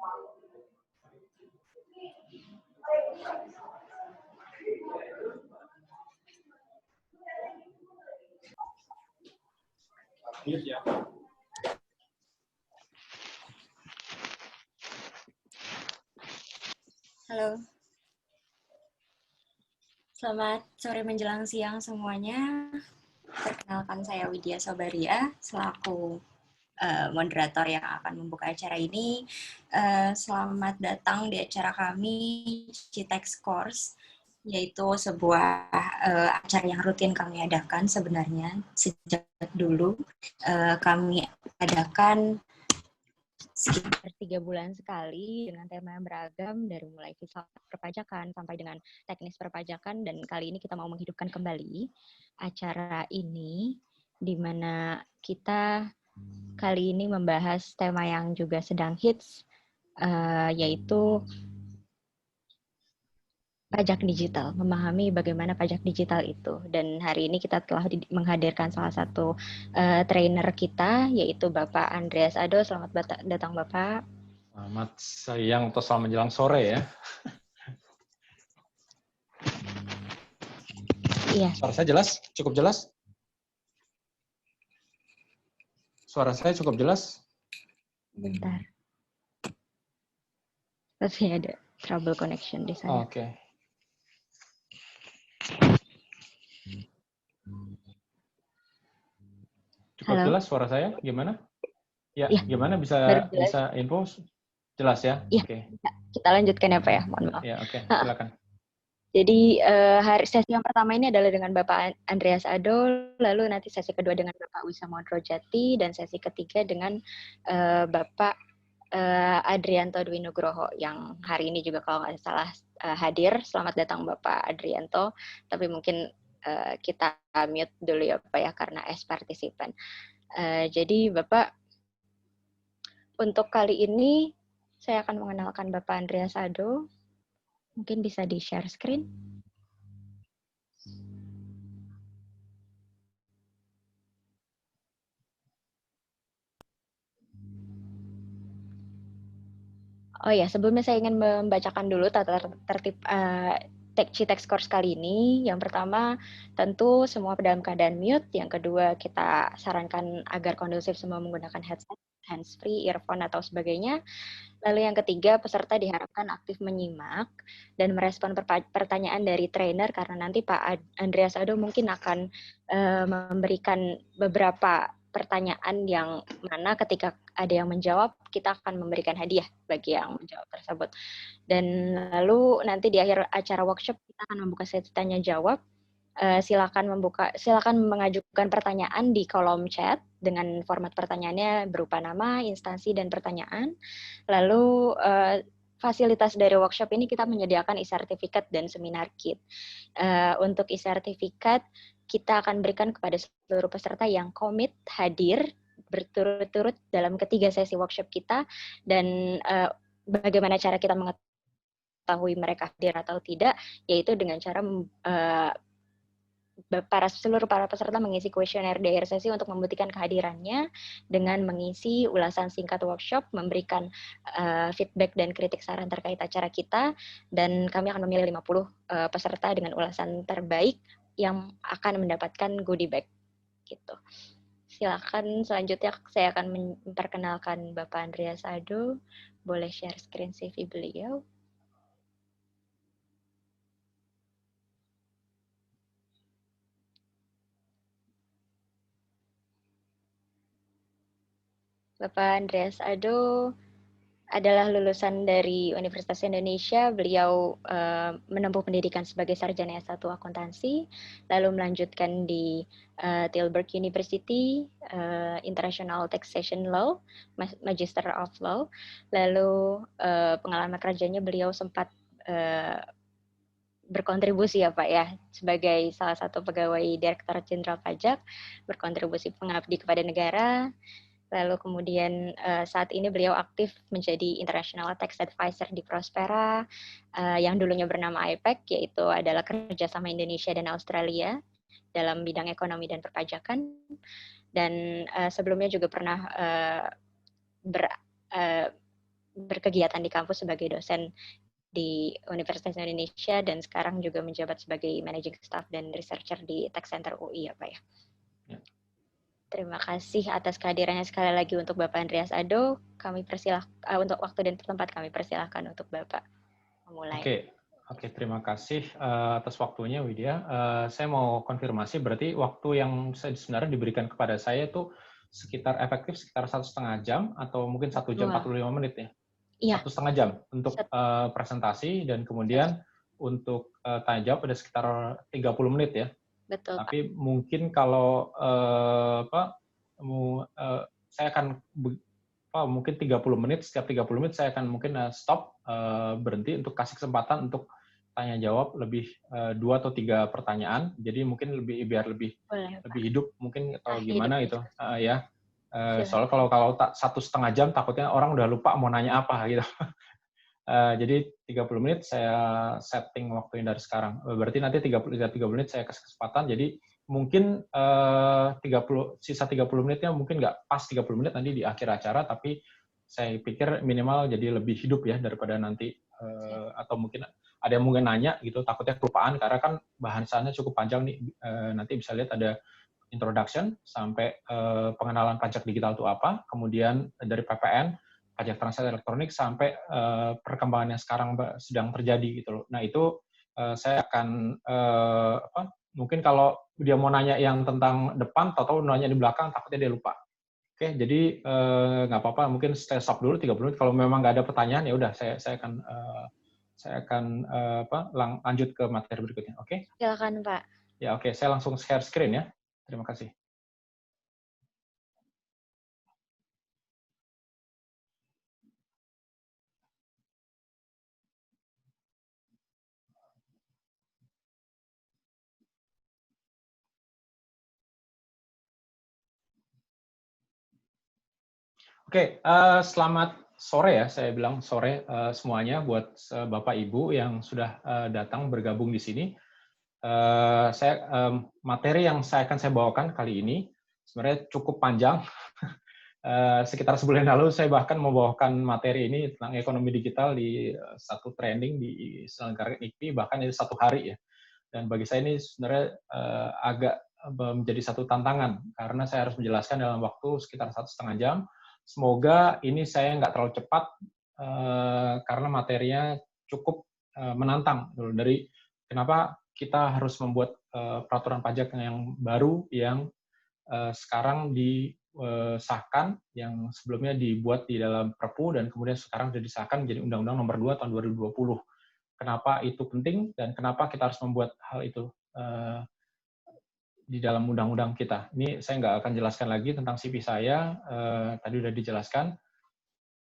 Halo, selamat sore menjelang siang semuanya. Perkenalkan saya Widya Sobaria, selaku moderator yang akan membuka acara ini. Selamat datang di acara kami, Citex Course, yaitu sebuah acara yang rutin kami adakan sebenarnya sejak dulu. Kami adakan sekitar 3 bulan sekali dengan tema yang beragam, dari mulai filsafat perpajakan sampai dengan teknis perpajakan, dan kali ini kita mau menghidupkan kembali acara ini, di mana kita kali ini membahas tema yang juga sedang hits, yaitu pajak digital, memahami bagaimana pajak digital itu. Dan hari ini kita telah menghadirkan salah satu trainer kita, yaitu Bapak Andreas Ado. Selamat datang Bapak. Selamat siang atau selamat menjelang sore ya. Iya. Suara saya jelas? Cukup jelas? Suara saya cukup jelas? Bentar. Tapi ada trouble connection di sana. Oke. Cukup Halo. jelas suara saya? Gimana? Ya, gimana bisa info? Jelas ya? Iya. Oke. Kita lanjutkan ya Pak ya, mohon maaf. Ya, oke. Silakan. Jadi sesi yang pertama ini adalah dengan Bapak Andreas Ado, lalu nanti sesi kedua dengan Bapak Wisa Modrojati, dan sesi ketiga dengan Bapak Adrianto Dwi Nugroho yang hari ini juga kalau nggak salah hadir. Selamat datang Bapak Adrianto, tapi mungkin kita mute dulu ya Pak ya karena as partisipan. Jadi Bapak, untuk kali ini saya akan mengenalkan Bapak Andreas Ado. Mungkin bisa di-share screen. Oh ya, sebelumnya saya ingin membacakan dulu tata tertib Citex Course kali ini. Yang pertama, tentu semua dalam keadaan mute. Yang kedua, kita sarankan agar kondusif semua menggunakan headset, hands-free, earphone, atau sebagainya. Lalu yang ketiga, peserta diharapkan aktif menyimak dan merespon pertanyaan dari trainer, karena nanti Pak Andreas Ado mungkin akan memberikan beberapa pertanyaan yang mana ketika ada yang menjawab, kita akan memberikan hadiah bagi yang menjawab tersebut. Dan lalu nanti di akhir acara workshop, kita akan membuka sesi tanya jawab. Silakan mengajukan pertanyaan di kolom chat dengan format pertanyaannya berupa nama, instansi, dan pertanyaan. Lalu fasilitas dari workshop ini kita menyediakan e-sertifikat dan seminar kit. Untuk e-sertifikat kita akan berikan kepada seluruh peserta yang komit hadir berturut-turut dalam ketiga sesi workshop kita. Dan bagaimana cara kita mengetahui mereka hadir atau tidak, yaitu dengan cara seluruh para peserta mengisi kuesioner di akhir sesi untuk membuktikan kehadirannya dengan mengisi ulasan singkat workshop, memberikan feedback dan kritik saran terkait acara kita, dan kami akan memilih 50 peserta dengan ulasan terbaik yang akan mendapatkan goodie bag gitu. Silakan selanjutnya saya akan memperkenalkan Bapak Andreas Ado. Boleh share screen CV beliau. Bapak Andreas Ado adalah lulusan dari Universitas Indonesia. Beliau menempuh pendidikan sebagai sarjana S1 akuntansi, lalu melanjutkan di Tilburg University, International Taxation Law, Magister of Law. Lalu pengalaman kerjanya beliau sempat berkontribusi ya Pak ya, sebagai salah satu pegawai Direktorat Jenderal Pajak, berkontribusi pengabdi kepada negara. Lalu kemudian saat ini beliau aktif menjadi International Tax Advisor di Prospera, yang dulunya bernama IPEC, yaitu adalah kerjasama Indonesia dan Australia dalam bidang ekonomi dan perpajakan. Dan sebelumnya juga pernah berkegiatan di kampus sebagai dosen di Universitas Indonesia dan sekarang juga menjabat sebagai managing staff dan researcher di Tech Center UI ya Pak ya. Terima kasih atas kehadirannya sekali lagi untuk Bapak Andreas Ado. Kami persilahkan untuk waktu dan tempat kami persilahkan untuk Bapak memulai. Oke, terima kasih atas waktunya Widya. Saya mau konfirmasi, berarti waktu yang sebenarnya diberikan kepada saya itu sekitar 1,5 jam atau mungkin 1 jam 45 menit ya? Iya. 1,5 jam untuk presentasi dan kemudian untuk tanya jawab ada sekitar 30 menit ya. Betul. Tapi mungkin kalau saya akan mungkin 30 menit, setiap 30 menit saya akan mungkin stop, berhenti untuk kasih kesempatan untuk tanya jawab lebih 2 atau 3 pertanyaan. Jadi mungkin biar lebih hidup mungkin atau gimana gitu ya. Soalnya kalau 1,5 jam takutnya orang udah lupa mau nanya apa gitu. Jadi 30 menit saya setting waktunya dari sekarang. Berarti nanti 30 menit saya kasih kesempatan. Jadi mungkin sisa 30 menitnya mungkin nggak pas 30 menit nanti di akhir acara, tapi saya pikir minimal jadi lebih hidup ya daripada nanti atau mungkin ada yang mungkin nanya gitu takutnya kelupaan karena kan bahasannya cukup panjang nih. Nanti bisa lihat ada introduction sampai pengenalan pajak digital itu apa, kemudian dari PPN, pajak transaksi elektronik, sampai perkembangan yang sekarang sedang terjadi gitu loh. Nah itu saya akan mungkin kalau dia mau nanya yang tentang depan atau nanya di belakang takutnya dia lupa. Oke, jadi nggak apa-apa, mungkin saya stop dulu 30 menit. Kalau memang nggak ada pertanyaan ya udah saya akan lanjut ke materi berikutnya. Oke? Silakan Pak. Ya oke, saya langsung share screen ya. Terima kasih. Oke, selamat sore ya, saya bilang sore semuanya buat Bapak Ibu yang sudah datang bergabung di sini. Materi yang akan saya bawakan kali ini sebenarnya cukup panjang. Sekitar sebulan lalu saya bahkan membawakan materi ini tentang ekonomi digital di satu training di selenggarakan IKPI, bahkan itu 1 hari ya. Dan bagi saya ini sebenarnya agak menjadi satu tantangan karena saya harus menjelaskan dalam waktu sekitar 1,5 jam. Semoga ini saya nggak terlalu cepat karena materinya cukup menantang. Dari kenapa kita harus membuat peraturan pajak yang baru yang sekarang disahkan, yang sebelumnya dibuat di dalam Perpu dan kemudian sekarang sudah disahkan menjadi Undang-Undang Nomor 2 tahun 2020. Kenapa itu penting dan kenapa kita harus membuat hal itu di dalam undang-undang kita. Ini saya nggak akan jelaskan lagi tentang CV saya, tadi sudah dijelaskan.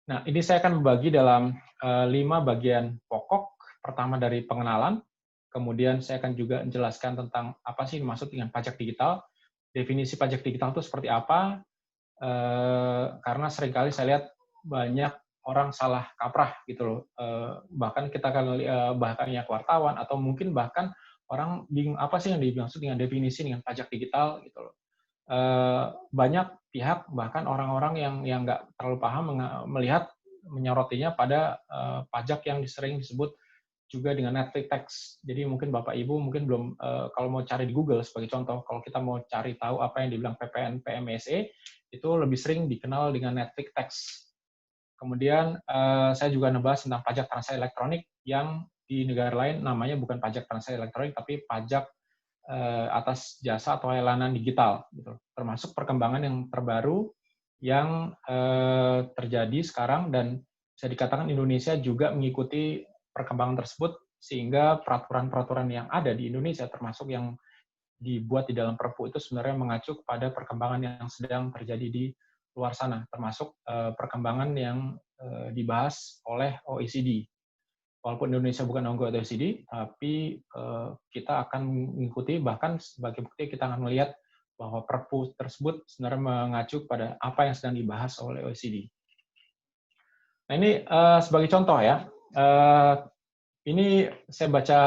Nah, ini saya akan membagi dalam 5 bagian pokok. Pertama dari pengenalan, kemudian saya akan juga menjelaskan tentang apa sih maksud dengan pajak digital, definisi pajak digital itu seperti apa, karena seringkali saya lihat banyak orang salah kaprah gitu loh. Bahkan kita akan bahkan ya wartawan atau mungkin bahkan orang bingung apa sih yang dimaksud dengan definisi dengan pajak digital gitu loh. Banyak pihak bahkan orang-orang yang nggak terlalu paham melihat menyorotinya pada pajak yang sering disebut juga dengan net free tax. Jadi mungkin Bapak Ibu mungkin belum kalau mau cari di Google sebagai contoh, kalau kita mau cari tahu apa yang dibilang PPN PMSE itu lebih sering dikenal dengan net free tax. Kemudian saya juga membahas tentang pajak transaksi elektronik yang di negara lain namanya bukan pajak transaksi elektronik tapi pajak atas jasa atau layanan digital, gitu. Termasuk perkembangan yang terbaru yang terjadi sekarang dan bisa dikatakan Indonesia juga mengikuti perkembangan tersebut sehingga peraturan-peraturan yang ada di Indonesia termasuk yang dibuat di dalam Perpu itu sebenarnya mengacu kepada perkembangan yang sedang terjadi di luar sana, termasuk perkembangan yang dibahas oleh OECD. Walaupun Indonesia bukan anggota OECD, tapi kita akan mengikuti, bahkan sebagai bukti kita akan melihat bahwa Perpu tersebut sebenarnya mengacu pada apa yang sedang dibahas oleh OECD. Nah ini sebagai contoh ya, ini saya baca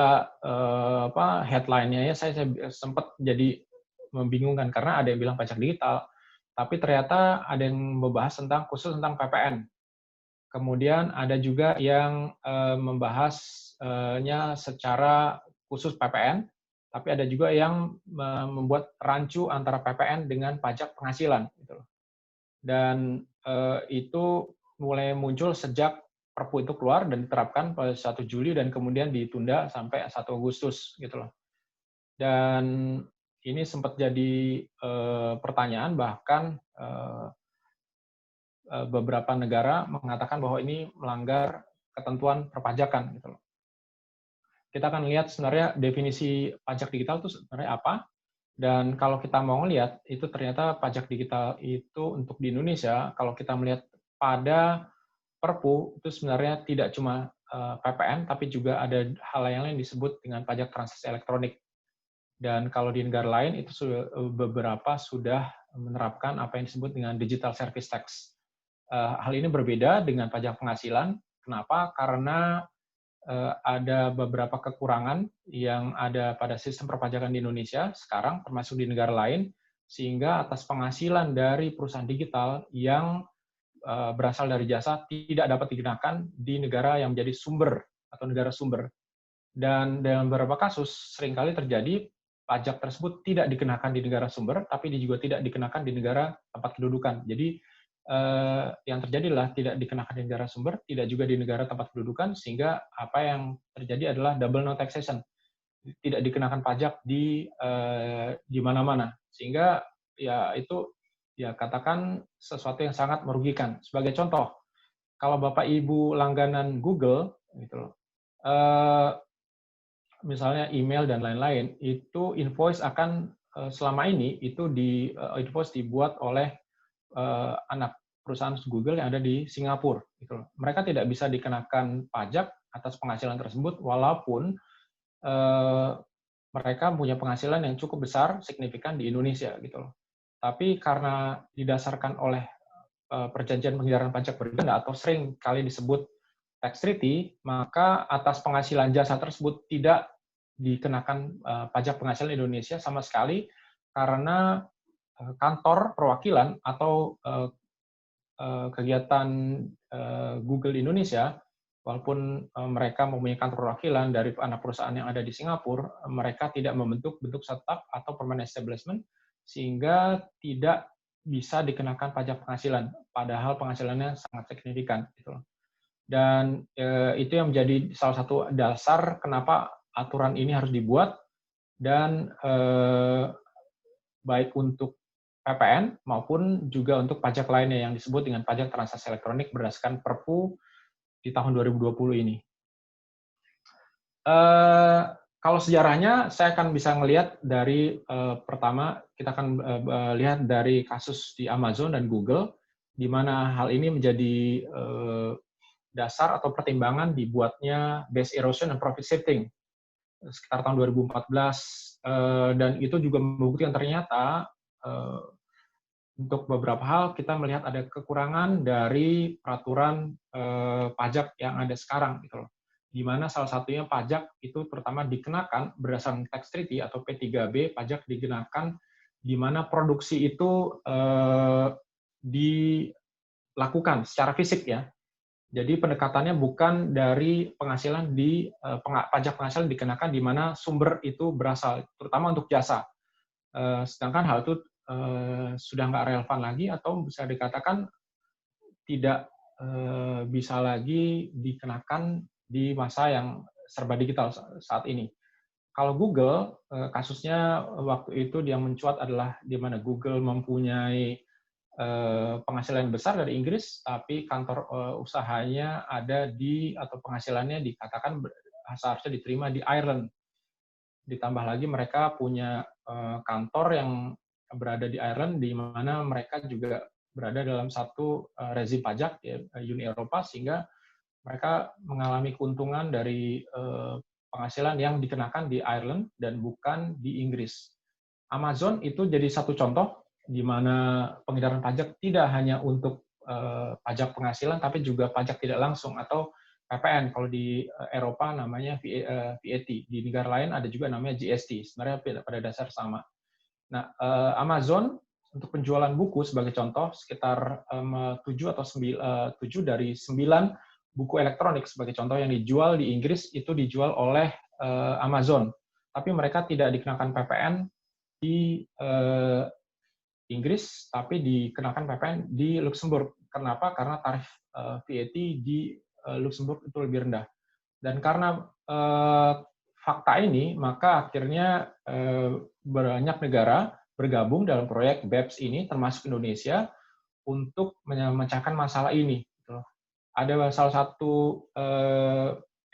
headline-nya ya, saya sempat jadi membingungkan karena ada yang bilang pajak digital, tapi ternyata ada yang membahas khusus tentang PPN. Kemudian ada juga yang membahasnya secara khusus PPN, tapi ada juga yang membuat rancu antara PPN dengan pajak penghasilan. Gitu. Dan itu mulai muncul sejak Perpu itu keluar dan diterapkan pada 1 Juli dan kemudian ditunda sampai 1 Agustus. Gitu loh. Dan ini sempat jadi pertanyaan, bahkan beberapa negara mengatakan bahwa ini melanggar ketentuan perpajakan. Gitu loh. Kita akan lihat sebenarnya definisi pajak digital itu sebenarnya apa, dan kalau kita mau lihat, itu ternyata pajak digital itu untuk di Indonesia, kalau kita melihat pada Perpu, itu sebenarnya tidak cuma PPN, tapi juga ada hal yang lain disebut dengan pajak transaksi elektronik. Dan kalau di negara lain, itu beberapa sudah menerapkan apa yang disebut dengan digital service tax. Hal ini berbeda dengan pajak penghasilan. Kenapa? Karena ada beberapa kekurangan yang ada pada sistem perpajakan di Indonesia sekarang, termasuk di negara lain, sehingga atas penghasilan dari perusahaan digital yang berasal dari jasa tidak dapat digunakan di negara yang menjadi sumber atau negara sumber. Dan dalam beberapa kasus seringkali terjadi pajak tersebut tidak dikenakan di negara sumber, tapi juga tidak dikenakan di negara tempat kedudukan. Jadi yang terjadi adalah tidak dikenakan di negara sumber, tidak juga di negara tempat kedudukan, sehingga apa yang terjadi adalah double no taxation, tidak dikenakan pajak di mana-mana, sehingga ya itu ya katakan sesuatu yang sangat merugikan. Sebagai contoh, kalau Bapak Ibu langganan Google, gitu loh, misalnya email dan lain-lain, itu invoice akan selama ini itu invoice dibuat oleh anak perusahaan Google yang ada di Singapura. Gitu. Mereka tidak bisa dikenakan pajak atas penghasilan tersebut, walaupun mereka punya penghasilan yang cukup besar, signifikan di Indonesia. Gitu. Tapi karena didasarkan oleh perjanjian penghindaran pajak berganda atau sering kali disebut tax treaty, maka atas penghasilan jasa tersebut tidak dikenakan pajak penghasilan Indonesia sama sekali, karena kantor perwakilan atau kegiatan Google Indonesia, walaupun mereka mempunyai kantor perwakilan dari anak perusahaan yang ada di Singapura, mereka tidak membentuk bentuk startup atau permanent establishment, sehingga tidak bisa dikenakan pajak penghasilan, padahal penghasilannya sangat signifikan. Dan itu yang menjadi salah satu dasar kenapa aturan ini harus dibuat, dan baik untuk PPN maupun juga untuk pajak lainnya yang disebut dengan pajak transaksi elektronik berdasarkan Perpu di tahun 2020 ini. Kalau sejarahnya, saya akan bisa melihat dari pertama, kita akan lihat dari kasus di Amazon dan Google, di mana hal ini menjadi dasar atau pertimbangan dibuatnya base erosion and profit shifting sekitar tahun 2014, dan itu juga membuktikan ternyata untuk beberapa hal kita melihat ada kekurangan dari peraturan pajak yang ada sekarang, gitu loh. Di mana salah satunya pajak itu terutama dikenakan berdasarkan tax treaty atau P3B, pajak dikenakan di mana produksi itu dilakukan secara fisik ya. Jadi pendekatannya bukan dari penghasilan pajak penghasilan dikenakan di mana sumber itu berasal, terutama untuk jasa. Sedangkan hal itu sudah nggak relevan lagi atau bisa dikatakan tidak bisa lagi dikenakan di masa yang serba digital saat ini. Kalau Google, kasusnya waktu itu yang mencuat adalah di mana Google mempunyai penghasilan yang besar dari Inggris, tapi kantor usahanya ada atau penghasilannya dikatakan seharusnya diterima di Ireland. Ditambah lagi mereka punya kantor yang berada di Ireland, di mana mereka juga berada dalam satu rezim pajak ya, Uni Eropa, sehingga mereka mengalami keuntungan dari penghasilan yang dikenakan di Ireland dan bukan di Inggris. Amazon itu jadi satu contoh di mana penghindaran pajak tidak hanya untuk pajak penghasilan, tapi juga pajak tidak langsung atau PPN. Kalau di Eropa namanya VAT, di negara lain ada juga namanya GST. Sebenarnya pada dasar sama. Nah, Amazon untuk penjualan buku sebagai contoh, sekitar 7 atau 7 dari 9 buku elektronik sebagai contoh yang dijual di Inggris itu dijual oleh Amazon. Tapi mereka tidak dikenakan PPN di Inggris, tapi dikenakan PPN di Luxembourg. Kenapa? Karena tarif VAT di Luxembourg itu lebih rendah. Dan karena fakta ini, maka akhirnya banyak negara bergabung dalam proyek BEPS ini, termasuk Indonesia, untuk memecahkan masalah ini. Ada salah satu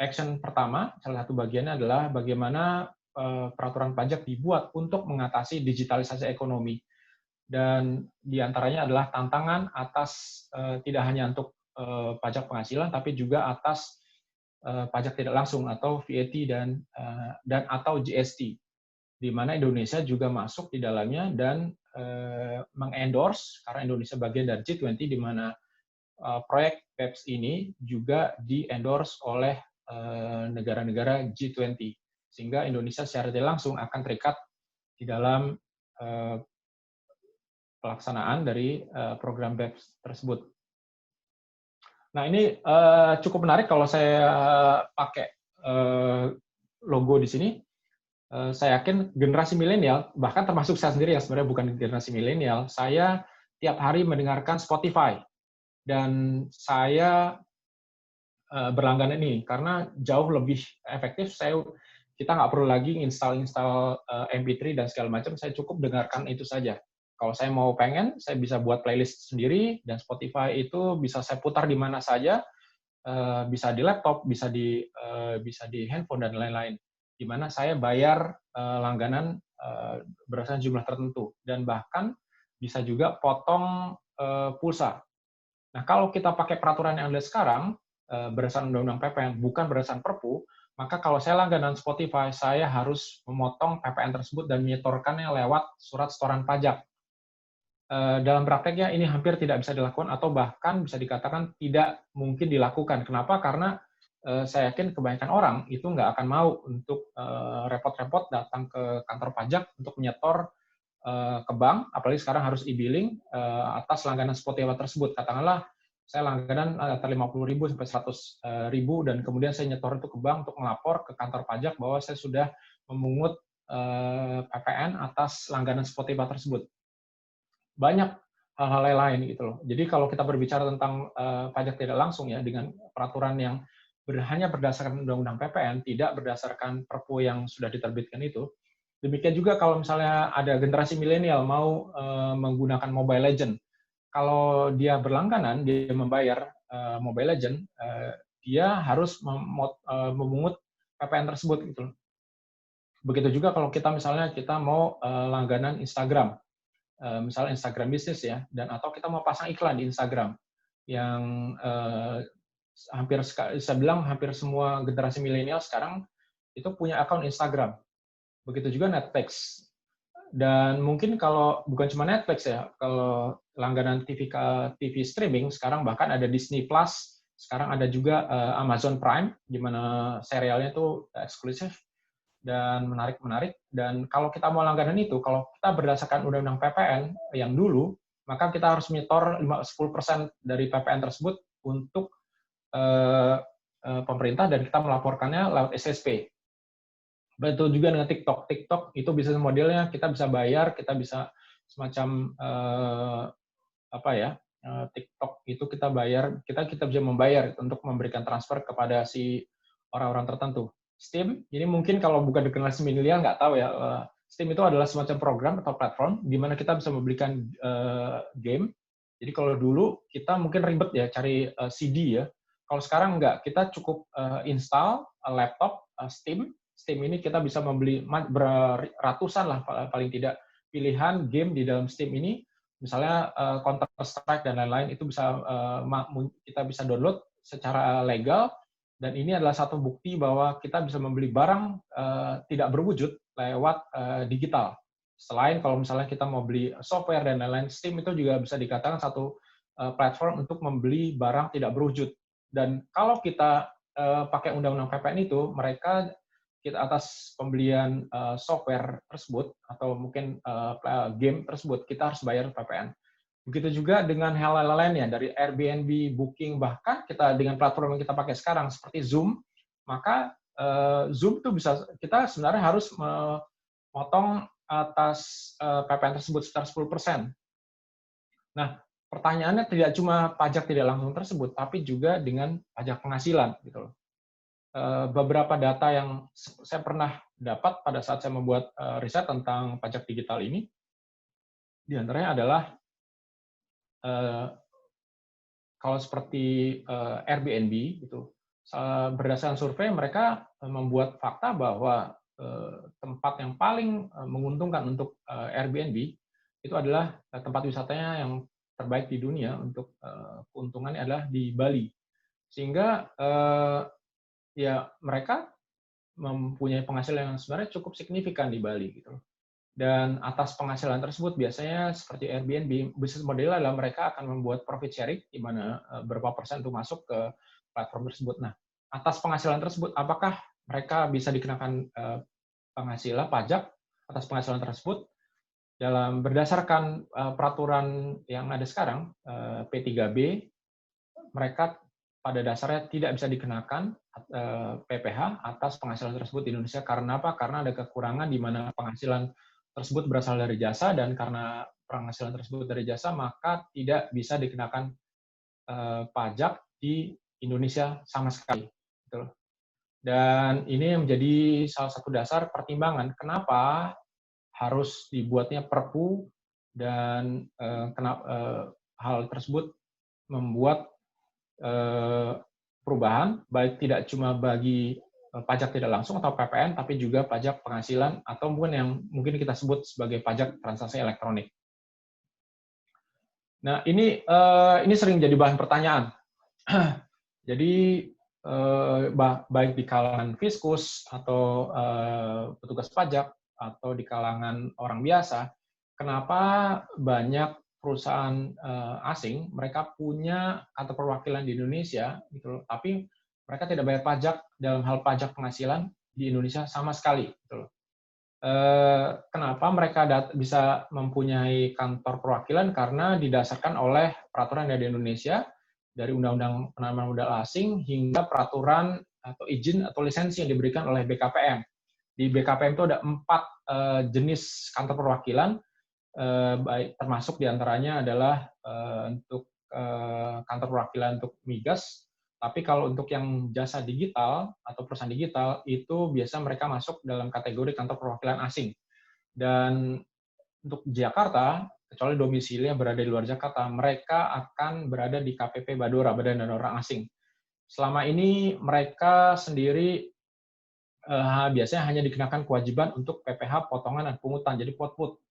action pertama, salah satu bagiannya adalah bagaimana peraturan pajak dibuat untuk mengatasi digitalisasi ekonomi. Dan diantaranya adalah tantangan atas tidak hanya untuk pajak penghasilan, tapi juga atas pajak tidak langsung atau VAT dan atau GST, di mana Indonesia juga masuk di dalamnya dan mengendorse, karena Indonesia bagian dari G20, di mana proyek BEPS ini juga di-endorse oleh negara-negara G20, sehingga Indonesia secara tidak langsung akan terikat di dalam pelaksanaan dari program BEPS tersebut. Nah, ini cukup menarik kalau saya pakai logo di sini. Saya yakin generasi milenial, bahkan termasuk saya sendiri yang sebenarnya bukan generasi milenial, saya tiap hari mendengarkan Spotify. Dan saya berlangganan ini, karena jauh lebih efektif. Kita nggak perlu lagi install MP3 dan segala macam, saya cukup dengarkan itu saja. Kalau saya mau pengen, saya bisa buat playlist sendiri, dan Spotify itu bisa saya putar di mana saja, bisa di laptop, bisa di handphone, dan lain-lain. Di mana saya bayar langganan berdasarkan jumlah tertentu, dan bahkan bisa juga potong pulsa. Nah, kalau kita pakai peraturan yang ada sekarang, berdasarkan Undang-Undang PPN, bukan berdasarkan Perpu, maka kalau saya langganan Spotify, saya harus memotong PPN tersebut dan menyetorkannya lewat surat setoran pajak. Dalam prakteknya ini hampir tidak bisa dilakukan, atau bahkan bisa dikatakan tidak mungkin dilakukan. Kenapa? Karena saya yakin kebanyakan orang itu nggak akan mau untuk repot-repot datang ke kantor pajak untuk menyetor ke bank, apalagi sekarang harus e-billing atas langganan Spotify tersebut. Katakanlah saya langganan antara 50.000 sampai 100.000, dan kemudian saya nyetor itu ke bank untuk melapor ke kantor pajak bahwa saya sudah memungut PPN atas langganan Spotify tersebut. Banyak hal-hal lain gitu loh. Jadi kalau kita berbicara tentang pajak tidak langsung ya, dengan peraturan yang hanya berdasarkan Undang-Undang PPN, tidak berdasarkan Perpu yang sudah diterbitkan itu. Demikian juga kalau misalnya ada generasi milenial mau menggunakan Mobile Legends, kalau dia berlangganan, dia membayar Mobile Legends, dia harus memungut PPN tersebut gitu. Begitu juga kalau kita misalnya mau langganan Instagram, misalnya Instagram bisnis ya, dan atau kita mau pasang iklan di Instagram, yang saya bilang hampir semua generasi milenial sekarang itu punya akun Instagram. Begitu juga Netflix. Dan mungkin kalau bukan cuma Netflix ya, kalau langganan TV streaming sekarang bahkan ada Disney Plus, sekarang ada juga Amazon Prime, di mana serialnya itu eksklusif dan menarik. Dan kalau kita mau langganan itu, kalau kita berdasarkan Undang-Undang PPN yang dulu, maka kita harus menyetor 10% dari PPN tersebut untuk pemerintah, dan kita melaporkannya lewat SSP. Betul juga dengan TikTok. TikTok itu bisnis modelnya kita bisa bayar, kita bisa semacam TikTok itu kita bayar, kita bisa membayar untuk memberikan transfer kepada si orang-orang tertentu. Steam, ini mungkin kalau bukan generasi milenial nggak tahu ya. Steam itu adalah semacam program atau platform di mana kita bisa membelikan game. Jadi kalau dulu kita mungkin ribet ya cari CD ya. Kalau sekarang nggak, kita cukup install laptop Steam. Steam ini kita bisa membeli ratusan lah paling tidak pilihan game di dalam Steam ini. Misalnya Counter Strike dan lain-lain itu kita bisa download secara legal, dan ini adalah satu bukti bahwa kita bisa membeli barang tidak berwujud lewat digital. Selain kalau misalnya kita mau beli software dan lain-lain, Steam itu juga bisa dikatakan satu platform untuk membeli barang tidak berwujud. Dan kalau kita pakai Undang-Undang PPN itu, mereka atas pembelian software tersebut atau mungkin game tersebut, kita harus bayar PPN. Begitu juga dengan hal-hal lainnya, dari Airbnb, Booking, bahkan kita dengan platform yang kita pakai sekarang seperti Zoom, maka Zoom itu bisa, kita sebenarnya harus memotong atas PPN tersebut sekitar 10%. Nah, pertanyaannya tidak cuma pajak tidak langsung tersebut, tapi juga dengan pajak penghasilan, gitu loh. Beberapa data yang saya pernah dapat pada saat saya membuat riset tentang pajak digital ini, di antaranya adalah kalau seperti Airbnb, gitu, berdasarkan survei mereka membuat fakta bahwa tempat yang paling menguntungkan untuk Airbnb itu adalah tempat wisatanya yang terbaik di dunia untuk keuntungannya adalah di Bali. Sehingga ya mereka mempunyai penghasilan yang sebenarnya cukup signifikan di Bali, gitu. Dan atas penghasilan tersebut biasanya seperti Airbnb, bisnis modelnya adalah mereka akan membuat profit sharing, di mana berapa persen itu masuk ke platform tersebut. Nah, atas penghasilan tersebut, apakah mereka bisa dikenakan penghasilan pajak atas penghasilan tersebut? Berdasarkan peraturan yang ada sekarang, P3B, mereka pada dasarnya tidak bisa dikenakan PPh atas penghasilan tersebut di Indonesia. Karena apa? Karena ada kekurangan di mana penghasilan tersebut berasal dari jasa, dan karena penghasilan tersebut dari jasa, maka tidak bisa dikenakan pajak di Indonesia sama sekali. Dan ini menjadi salah satu dasar pertimbangan kenapa harus dibuatnya Perpu, dan hal tersebut membuat perubahan, baik tidak cuma bagi pajak tidak langsung atau PPN, tapi juga pajak penghasilan atau mungkin yang mungkin kita sebut sebagai pajak transaksi elektronik. Nah, ini sering jadi bahan pertanyaan. Jadi baik di kalangan fiskus atau petugas pajak atau di kalangan orang biasa, kenapa banyak perusahaan asing mereka punya kantor perwakilan di Indonesia, gitu loh, tapi mereka tidak bayar pajak dalam hal pajak penghasilan di Indonesia sama sekali, gitu loh. Kenapa mereka bisa mempunyai kantor perwakilan? Karena didasarkan oleh peraturan yang ada di Indonesia, dari Undang-Undang Penanaman Modal Asing hingga peraturan atau izin atau lisensi yang diberikan oleh BKPM. Di BKPM itu ada 4 jenis kantor perwakilan, baik termasuk diantaranya adalah untuk kantor perwakilan untuk migas. Tapi kalau untuk yang jasa digital atau perusahaan digital, itu biasa mereka masuk dalam kategori kantor perwakilan asing. Dan untuk Jakarta, kecuali domisilinya berada di luar Jakarta, mereka akan berada di KPP Badora, Badan Dana Orang Asing. Selama ini mereka sendiri biasanya hanya dikenakan kewajiban untuk PPh potongan dan pungutan, jadi pot-put.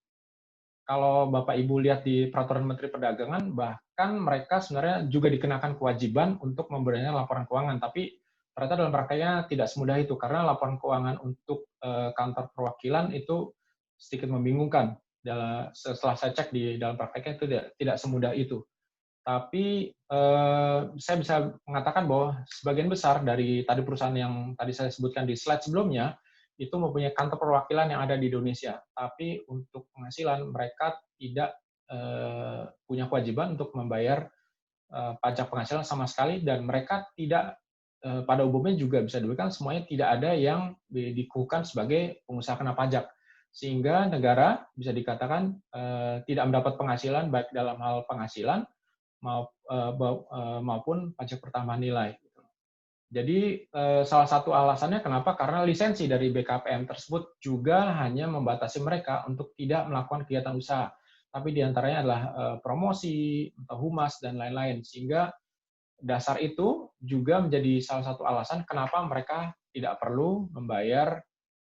Kalau Bapak Ibu lihat di Peraturan Menteri Perdagangan, bahkan mereka sebenarnya juga dikenakan kewajiban untuk memberikan laporan keuangan, tapi ternyata dalam prakteknya tidak semudah itu, karena laporan keuangan untuk kantor perwakilan itu sedikit membingungkan. Setelah saya cek di dalam prakteknya itu tidak semudah itu. Tapi saya bisa mengatakan bahwa sebagian besar dari tadi perusahaan yang tadi saya sebutkan di slide sebelumnya, itu mempunyai kantor perwakilan yang ada di Indonesia, tapi untuk penghasilan mereka tidak punya kewajiban untuk membayar pajak penghasilan sama sekali, dan mereka tidak pada umumnya juga bisa diberikan semuanya tidak ada yang dikukuhkan sebagai pengusaha kena pajak, sehingga negara bisa dikatakan tidak mendapat penghasilan baik dalam hal penghasilan maupun pajak pertambahan nilai. Jadi salah satu alasannya kenapa? Karena lisensi dari BKPM tersebut juga hanya membatasi mereka untuk tidak melakukan kegiatan usaha, tapi diantaranya adalah promosi, atau humas, dan lain-lain. Sehingga dasar itu juga menjadi salah satu alasan kenapa mereka tidak perlu membayar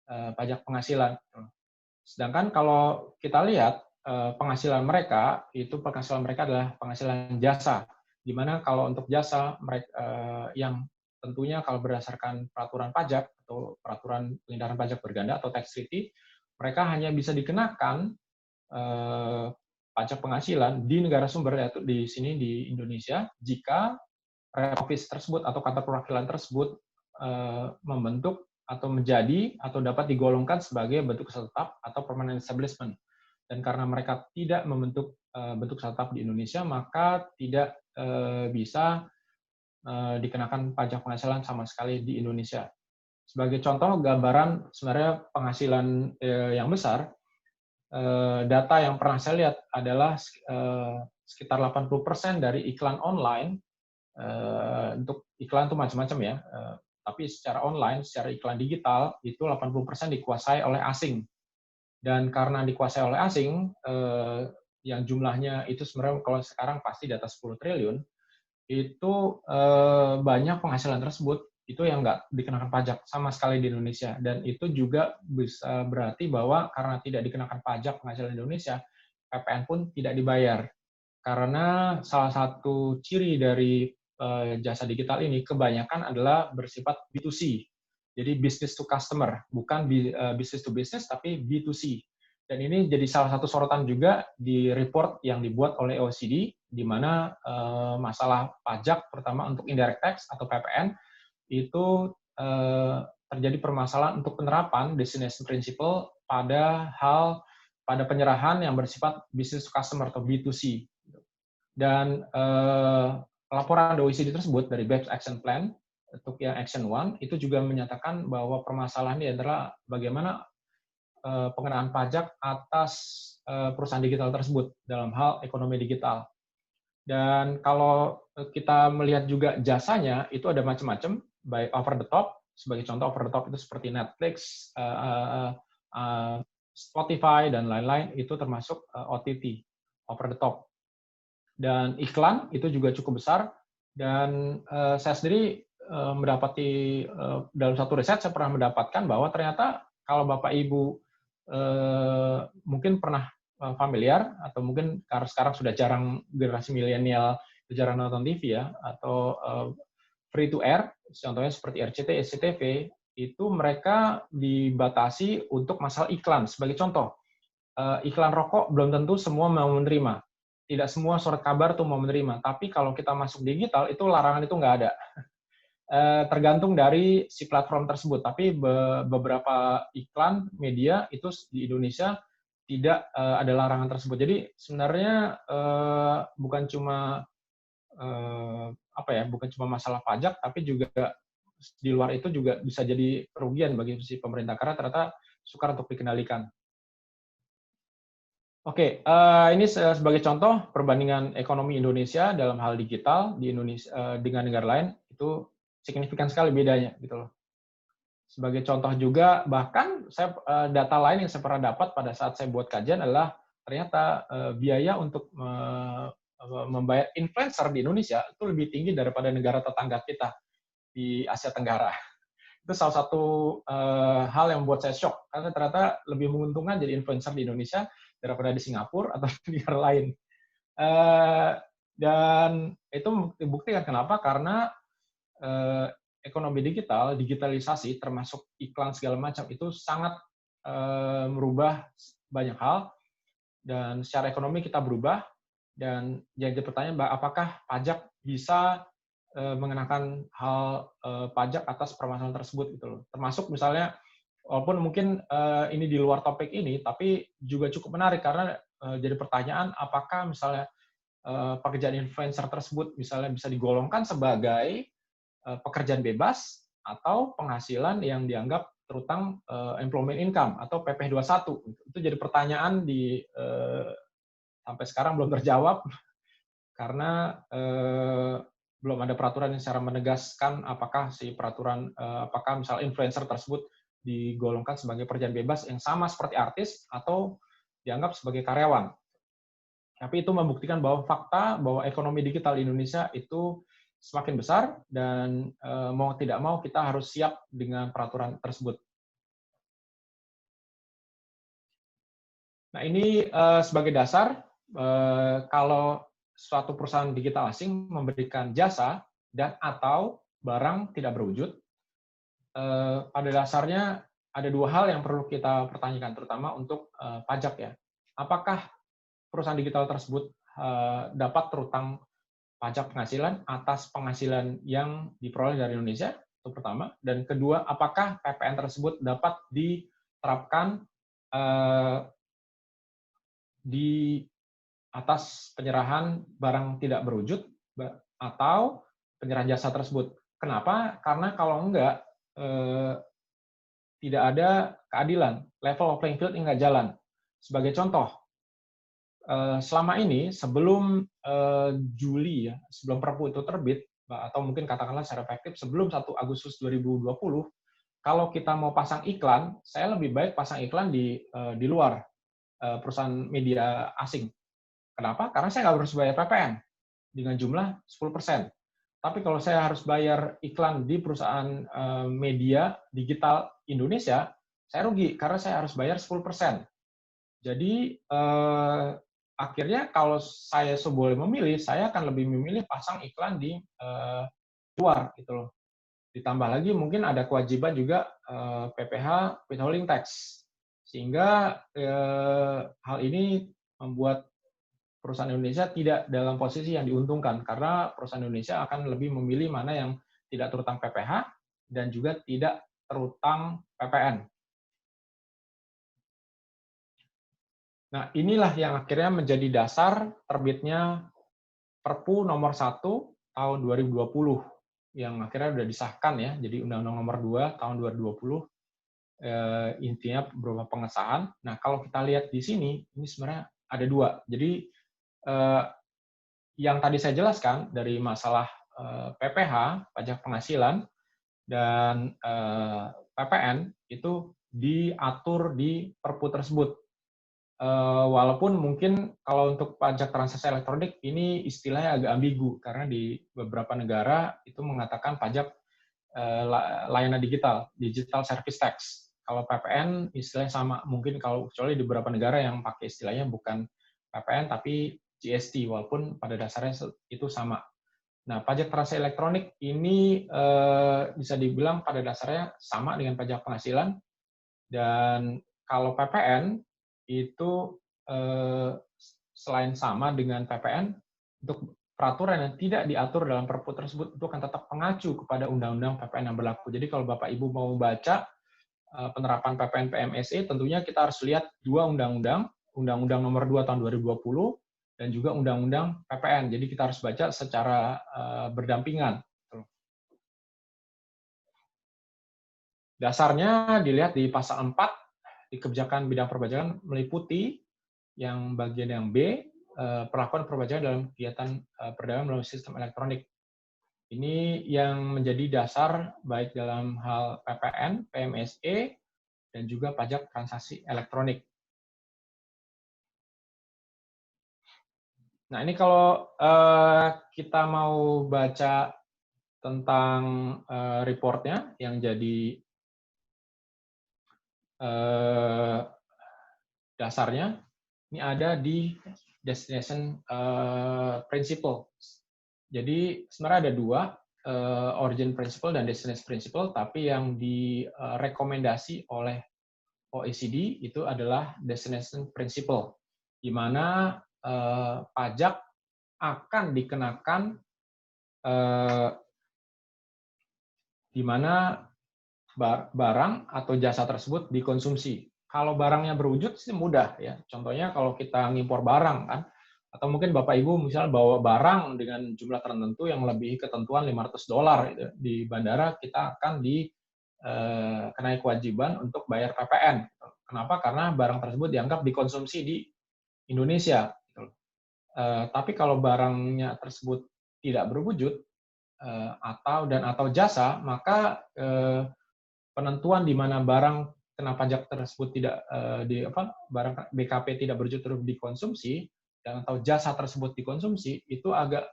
pajak penghasilan. Sedangkan kalau kita lihat penghasilan mereka adalah penghasilan jasa, di mana kalau untuk jasa mereka yang tentunya kalau berdasarkan peraturan pajak atau peraturan pelindaran pajak berganda atau tax treaty, mereka hanya bisa dikenakan pajak penghasilan di negara sumber, yaitu di sini di Indonesia, jika office tersebut atau kantor perwakilan tersebut membentuk atau menjadi atau dapat digolongkan sebagai bentuk usaha tetap atau permanent establishment. Dan karena mereka tidak membentuk bentuk usaha tetap di Indonesia, maka tidak bisa dikenakan pajak penghasilan sama sekali di Indonesia. Sebagai contoh gambaran sebenarnya penghasilan yang besar, data yang pernah saya lihat adalah sekitar 80% dari iklan online. Untuk iklan itu macam-macam ya, tapi secara online, secara iklan digital itu 80% dikuasai oleh asing. Dan karena dikuasai oleh asing, yang jumlahnya itu sebenarnya kalau sekarang pasti di atas 10 triliun, itu banyak penghasilan tersebut itu yang nggak dikenakan pajak sama sekali di Indonesia. Dan itu juga bisa berarti bahwa karena tidak dikenakan pajak penghasilan di Indonesia, PPN pun tidak dibayar. Karena salah satu ciri dari jasa digital ini kebanyakan adalah bersifat B2C. Jadi business to customer, bukan business to business, tapi B2C. Dan ini jadi salah satu sorotan juga di report yang dibuat oleh OECD, di mana masalah pajak, terutama untuk indirect tax atau PPN, itu terjadi permasalahan untuk penerapan destination principle pada penyerahan yang bersifat business to customer atau B2C. Dan laporan OECD tersebut dari BEPS Action Plan untuk yang Action 1 itu juga menyatakan bahwa permasalahan ini adalah bagaimana pengenaan pajak atas perusahaan digital tersebut dalam hal ekonomi digital. Dan kalau kita melihat juga jasanya, itu ada macam-macam, baik over the top, sebagai contoh over the top itu seperti Netflix, Spotify, dan lain-lain, itu termasuk OTT, over the top. Dan iklan itu juga cukup besar, dan saya sendiri mendapati dalam satu riset saya pernah mendapatkan bahwa ternyata kalau Bapak Ibu mungkin pernah familiar atau mungkin karena sekarang sudah jarang generasi milenial jarang nonton TV ya, atau free to air contohnya seperti RCTI, SCTV, itu mereka dibatasi untuk masalah iklan. Sebagai contoh, iklan rokok belum tentu semua mau menerima. Tidak semua surat kabar tuh mau menerima, tapi kalau kita masuk digital itu larangan itu nggak ada. Tergantung dari si platform tersebut, tapi beberapa iklan media itu di Indonesia tidak ada larangan tersebut. Jadi sebenarnya bukan cuma bukan cuma masalah pajak, tapi juga di luar itu juga bisa jadi kerugian bagi si pemerintah karena ternyata sukar untuk dikendalikan. Oke, ini sebagai contoh perbandingan ekonomi Indonesia dalam hal digital di Indonesia dengan negara lain itu signifikan sekali bedanya gitu loh. Sebagai contoh juga, bahkan data lain yang saya pernah dapat pada saat saya buat kajian adalah ternyata biaya untuk membayar influencer di Indonesia itu lebih tinggi daripada negara tetangga kita di Asia Tenggara. Itu salah satu hal yang membuat saya shock, karena ternyata lebih menguntungkan jadi influencer di Indonesia daripada di Singapura atau di negara lain. Dan itu dibuktikan kenapa? Karena ekonomi digital, digitalisasi, termasuk iklan segala macam, itu sangat merubah banyak hal, dan secara ekonomi kita berubah, dan jadi pertanyaan, apakah pajak bisa mengenakan hal pajak atas permasalahan tersebut gitu loh. Termasuk misalnya, walaupun mungkin ini di luar topik ini, tapi juga cukup menarik karena jadi pertanyaan, apakah misalnya pekerjaan influencer tersebut misalnya bisa digolongkan sebagai pekerjaan bebas atau penghasilan yang dianggap terutang employment income atau PP 21. Itu jadi pertanyaan sampai sekarang belum terjawab karena belum ada peraturan yang secara menegaskan apakah apakah misal influencer tersebut digolongkan sebagai pekerjaan bebas yang sama seperti artis atau dianggap sebagai karyawan. Tapi itu membuktikan bahwa fakta bahwa ekonomi digital di Indonesia itu semakin besar dan mau tidak mau kita harus siap dengan peraturan tersebut. Nah, ini sebagai dasar kalau suatu perusahaan digital asing memberikan jasa dan atau barang tidak berwujud, pada dasarnya ada dua hal yang perlu kita pertanyakan, terutama untuk pajak ya. Apakah perusahaan digital tersebut dapat terutang pajak penghasilan atas penghasilan yang diperoleh dari Indonesia, Itu pertama. Dan kedua, apakah PPN tersebut dapat diterapkan di atas penyerahan barang tidak berwujud atau penyerahan jasa tersebut. Kenapa? Karena kalau enggak, tidak ada keadilan. Level playing field nggak jalan. Sebagai contoh, selama ini sebelum Juli, ya, sebelum Perpu itu terbit, atau mungkin katakanlah secara efektif sebelum 1 Agustus 2020, kalau kita mau pasang iklan, saya lebih baik pasang iklan di luar perusahaan media asing. Kenapa? Karena saya nggak harus bayar PPN dengan jumlah 10%. Tapi kalau saya harus bayar iklan di perusahaan media digital Indonesia, saya rugi karena saya harus bayar 10%. Jadi akhirnya kalau saya boleh memilih, saya akan lebih memilih pasang iklan di luar gitu loh. Ditambah lagi mungkin ada kewajiban juga PPH withholding tax, sehingga hal ini membuat perusahaan Indonesia tidak dalam posisi yang diuntungkan, karena perusahaan Indonesia akan lebih memilih mana yang tidak terutang PPH dan juga tidak terutang PPN. Nah, inilah yang akhirnya menjadi dasar terbitnya Perpu nomor 1 tahun 2020 yang akhirnya sudah disahkan ya, jadi Undang-Undang nomor 2 tahun 2020, intinya berupa pengesahan. Nah, kalau kita lihat di sini, ini sebenarnya ada dua. Jadi yang tadi saya jelaskan dari masalah PPH, pajak penghasilan, dan PPN itu diatur di Perpu tersebut. Walaupun mungkin kalau untuk pajak transaksi elektronik ini istilahnya agak ambigu, karena di beberapa negara itu mengatakan pajak layanan digital service tax. Kalau PPN istilahnya sama, mungkin kalau kecuali di beberapa negara yang pakai istilahnya bukan PPN tapi GST, walaupun pada dasarnya itu sama. Nah, pajak transaksi elektronik ini bisa dibilang pada dasarnya sama dengan pajak penghasilan, dan kalau PPN itu selain sama dengan PPN, untuk peraturan yang tidak diatur dalam Perpu tersebut itu akan tetap mengacu kepada Undang-Undang PPN yang berlaku. Jadi kalau Bapak Ibu mau baca penerapan PPN PMSE, tentunya kita harus lihat dua undang-undang, Undang-Undang nomor 2 tahun 2020 dan juga Undang-Undang PPN. Jadi kita harus baca secara berdampingan. Dasarnya dilihat di pasal 4 di kebijakan bidang perpajakan, meliputi yang bagian yang B, perlakuan perpajakan dalam kegiatan perdagangan melalui sistem elektronik. Ini yang menjadi dasar baik dalam hal PPN, PMSE, dan juga pajak transaksi elektronik. Nah, ini kalau kita mau baca tentang reportnya yang jadi dasarnya, ini ada di destination principle. Jadi sebenarnya ada dua, origin principle dan destination principle, tapi yang direkomendasi oleh OECD itu adalah destination principle, di mana pajak akan dikenakan di mana barang atau jasa tersebut dikonsumsi. Kalau barangnya berwujud sih mudah ya. Contohnya kalau kita ngimpor barang kan, atau mungkin Bapak Ibu misalnya bawa barang dengan jumlah tertentu yang lebih ketentuan $500 gitu. Di bandara kita akan dikenai kewajiban untuk bayar PPN. Kenapa? Karena barang tersebut dianggap dikonsumsi di Indonesia. Tapi kalau barangnya tersebut tidak berwujud atau jasa, maka penentuan di mana barang kena pajak tersebut barang BKP tidak berwujud terus dikonsumsi dan atau jasa tersebut dikonsumsi itu agak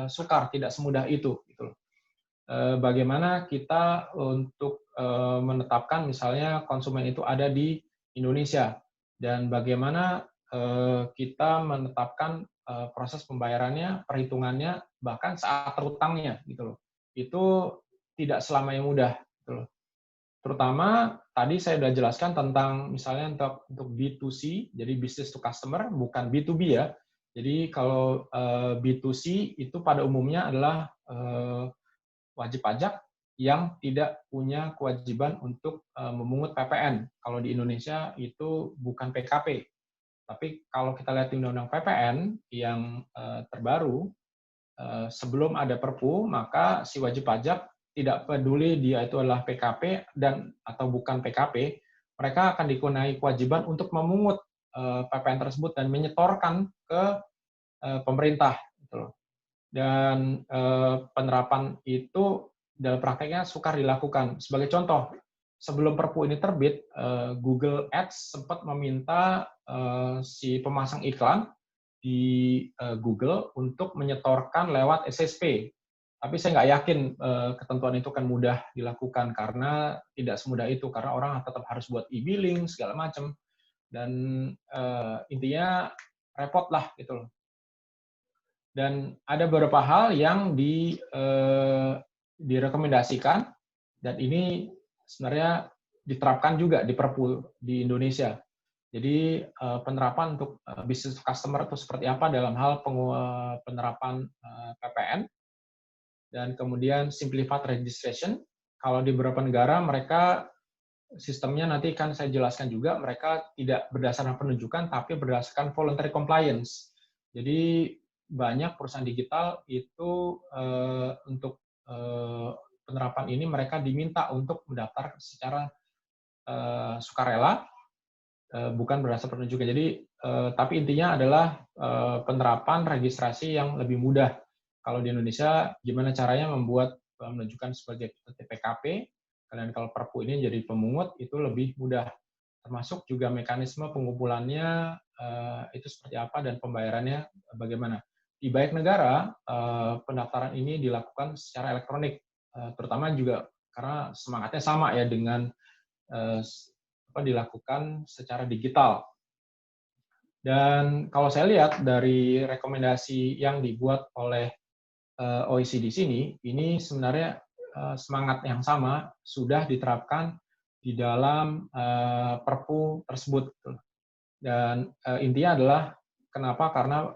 sukar, tidak semudah itu gitu loh. Bagaimana kita untuk menetapkan misalnya konsumen itu ada di Indonesia, dan bagaimana kita menetapkan proses pembayarannya, perhitungannya, bahkan saat terutangnya gitu loh. Itu tidak selamanya mudah gitu loh. Terutama tadi saya sudah jelaskan tentang misalnya untuk B2C, jadi business to customer, bukan B2B ya. Jadi kalau B2C itu pada umumnya adalah wajib pajak yang tidak punya kewajiban untuk memungut PPN. Kalau di Indonesia itu bukan PKP. Tapi kalau kita lihat di Undang-Undang PPN yang terbaru, sebelum ada Perpu, maka si wajib pajak tidak peduli dia itu adalah PKP dan atau bukan PKP, mereka akan dikenai kewajiban untuk memungut PPN tersebut dan menyetorkan ke pemerintah. Gitu loh. Dan penerapan itu dalam prakteknya sukar dilakukan. Sebagai contoh, sebelum Perpu ini terbit, Google Ads sempat meminta si pemasang iklan di Google untuk menyetorkan lewat SSP. Tapi saya nggak yakin ketentuan itu akan mudah dilakukan karena tidak semudah itu, karena orang tetap harus buat e-billing segala macam, dan intinya repot lah gitu loh. Dan ada beberapa hal yang direkomendasikan, dan ini sebenarnya diterapkan juga di Perpu di Indonesia. Jadi penerapan untuk business customer itu seperti apa dalam hal penerapan PPN, dan kemudian simplified registration. Kalau di beberapa negara mereka sistemnya nanti kan saya jelaskan juga, mereka tidak berdasarkan penunjukan tapi berdasarkan voluntary compliance. Jadi banyak perusahaan digital itu untuk penerapan ini mereka diminta untuk mendaftar secara sukarela, bukan berdasarkan penunjukan. Jadi tapi intinya adalah penerapan registrasi yang lebih mudah. Kalau di Indonesia gimana caranya membuat menunjukkan sebagai PKP, dan kalau Perpu ini jadi pemungut itu lebih mudah. Termasuk juga mekanisme pengumpulannya itu seperti apa dan pembayarannya bagaimana. Di banyak negara, pendaftaran ini dilakukan secara elektronik, terutama juga karena semangatnya sama ya dengan dilakukan secara digital. Dan kalau saya lihat dari rekomendasi yang dibuat oleh OECD sini, ini sebenarnya semangat yang sama sudah diterapkan di dalam Perpu tersebut. Dan intinya adalah kenapa? Karena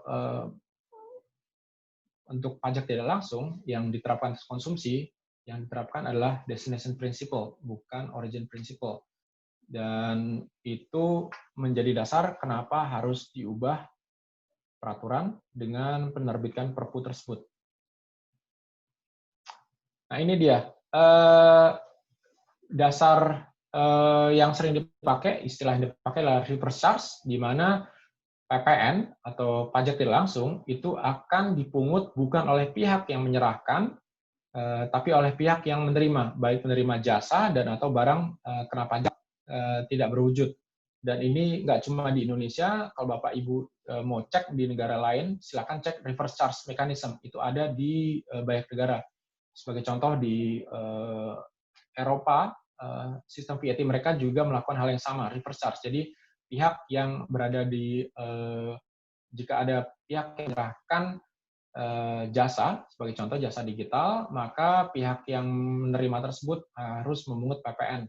untuk pajak tidak langsung yang diterapkan konsumsi, yang diterapkan adalah destination principle, bukan origin principle. Dan itu menjadi dasar kenapa harus diubah peraturan dengan penerbitkan Perpu tersebut. Nah ini dia, dasar yang sering dipakai, istilah yang dipakai adalah reverse charge, di mana PPN atau pajak tidak langsung itu akan dipungut bukan oleh pihak yang menyerahkan, tapi oleh pihak yang menerima, baik penerima jasa dan atau barang kena pajak tidak berwujud. Dan ini nggak cuma di Indonesia, kalau Bapak Ibu mau cek di negara lain, silakan cek reverse charge mechanism, itu ada di banyak negara. Sebagai contoh di Eropa, sistem VAT mereka juga melakukan hal yang sama, reverse charge. Jadi pihak yang berada di jika ada pihak yang menyerahkan jasa, sebagai contoh jasa digital, maka pihak yang menerima tersebut harus memungut PPN.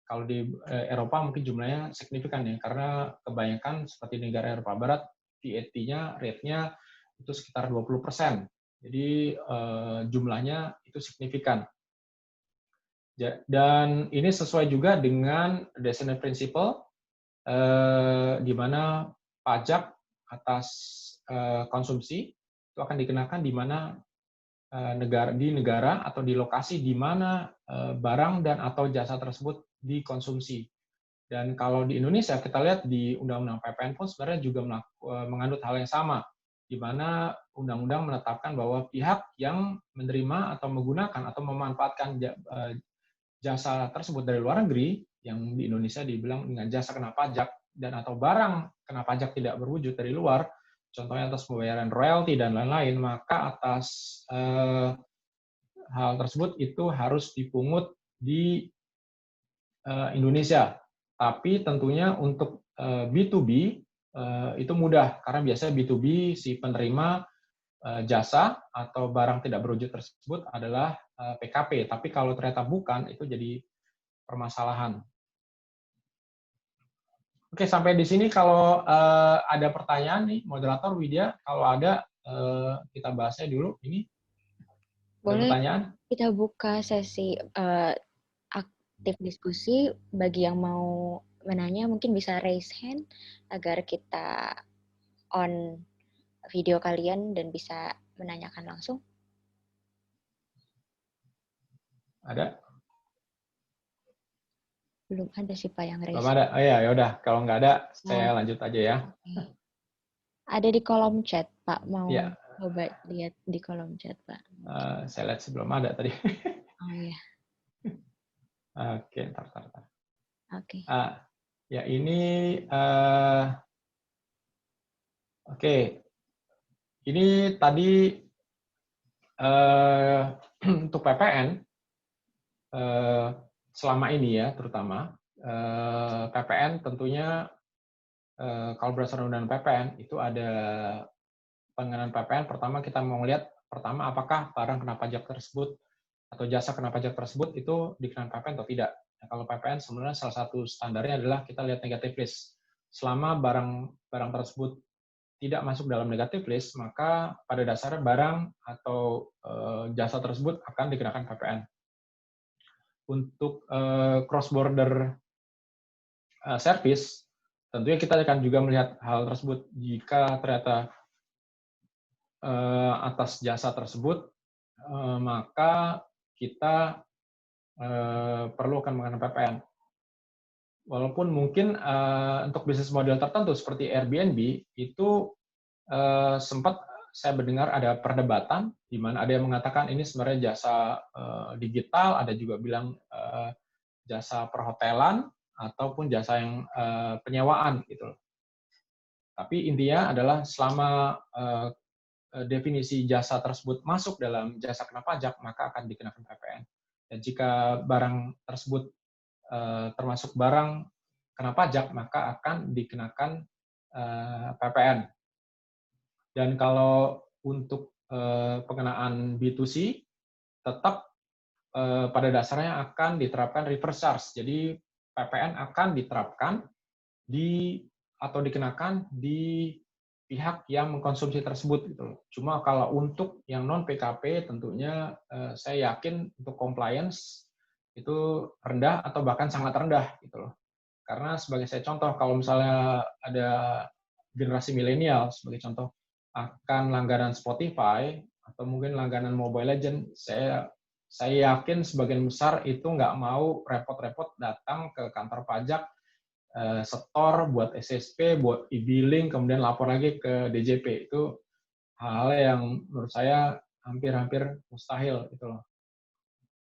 Kalau di Eropa mungkin jumlahnya signifikan ya, karena kebanyakan seperti negara Eropa Barat, VAT-nya, rate-nya itu sekitar 20%. Jadi jumlahnya itu signifikan. Dan ini sesuai juga dengan destination principle, di mana pajak atas konsumsi itu akan dikenakan di mana di negara atau di lokasi di mana barang dan atau jasa tersebut dikonsumsi. Dan kalau di Indonesia kita lihat di Undang-Undang PPN pun sebenarnya juga menganut hal yang sama, di mana Undang-Undang menetapkan bahwa pihak yang menerima atau menggunakan atau memanfaatkan jasa tersebut dari luar negeri, yang di Indonesia dibilang dengan jasa kena pajak, dan atau barang kena pajak tidak berwujud dari luar, contohnya atas pembayaran royalti dan lain-lain, maka atas hal tersebut itu harus dipungut di Indonesia. Tapi tentunya untuk B2B itu mudah, karena biasanya B2B si penerima jasa atau barang tidak berwujud tersebut adalah PKP. Tapi kalau ternyata bukan, itu jadi permasalahan. Oke, sampai di sini kalau ada pertanyaan nih, moderator Widya, kalau ada kita bahasnya dulu ini. Boleh pertanyaan? kita buka sesi aktif diskusi. Bagi yang mau menanya mungkin bisa raise hand agar kita on video kalian dan bisa menanyakan langsung. Ada? Belum ada sih Pak yang raise. Belum ada? Oh ya, udah. Kalau nggak ada, saya lanjut aja ya. Ada di kolom chat, Pak. Mau Ya. coba lihat di kolom chat, Pak. Saya lihat sebelum ada tadi. Oh iya. Oke, ntar. Oke. Ya ini, oke. Ini tadi untuk PPN, selama ini ya terutama, PPN tentunya kalau berdasarkan undang PPN itu ada pengenaan PPN. Pertama kita mau lihat apakah barang kena pajak tersebut atau jasa kena pajak tersebut itu dikenakan PPN atau tidak. Nah, kalau PPN sebenarnya salah satu standarnya adalah kita lihat negatif list. Selama barang tersebut tidak masuk dalam negatif list, maka pada dasarnya barang atau jasa tersebut akan dikenakan PPN. Untuk cross border service, tentunya kita akan juga melihat hal tersebut. Jika ternyata atas jasa tersebut, maka kita perlu akan mengenai PPN. Walaupun mungkin untuk bisnis model tertentu seperti Airbnb itu sempat saya mendengar ada perdebatan di mana ada yang mengatakan ini sebenarnya jasa digital, ada juga bilang jasa perhotelan ataupun jasa yang penyewaan gitu. Tapi intinya adalah selama definisi jasa tersebut masuk dalam jasa kena pajak, maka akan dikenakan PPN. Dan jika barang tersebut termasuk barang kena pajak, maka akan dikenakan PPN. Dan kalau untuk pengenaan B2C, tetap pada dasarnya akan diterapkan reverse charge. Jadi PPN akan diterapkan atau dikenakan di pihak yang mengkonsumsi tersebut gitu. Cuma kalau untuk yang non PKP tentunya saya yakin untuk compliance itu rendah atau bahkan sangat rendah gitu loh. Karena sebagai saya contoh, kalau misalnya ada generasi milenial sebagai contoh akan langganan Spotify atau mungkin langganan Mobile Legends, saya yakin sebagian besar itu nggak mau repot-repot datang ke kantor pajak, setor buat SSP, buat e-billing, kemudian lapor lagi ke DJP. Itu hal yang menurut saya hampir mustahil gitu loh.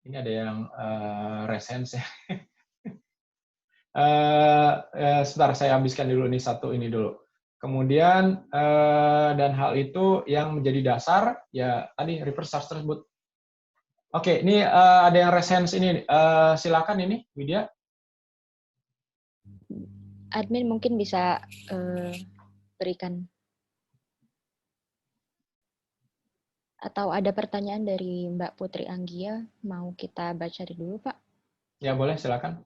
Ini ada yang resense ya. Sebentar saya habiskan dulu nih satu ini dulu. Kemudian dan hal itu yang menjadi dasar ya tadi reverse charge tersebut. Oke, ini ada yang resense ini. Silakan ini Widya. Admin mungkin bisa berikan. Atau ada pertanyaan dari Mbak Putri Anggia, mau kita baca dulu, Pak? Ya, boleh, silakan.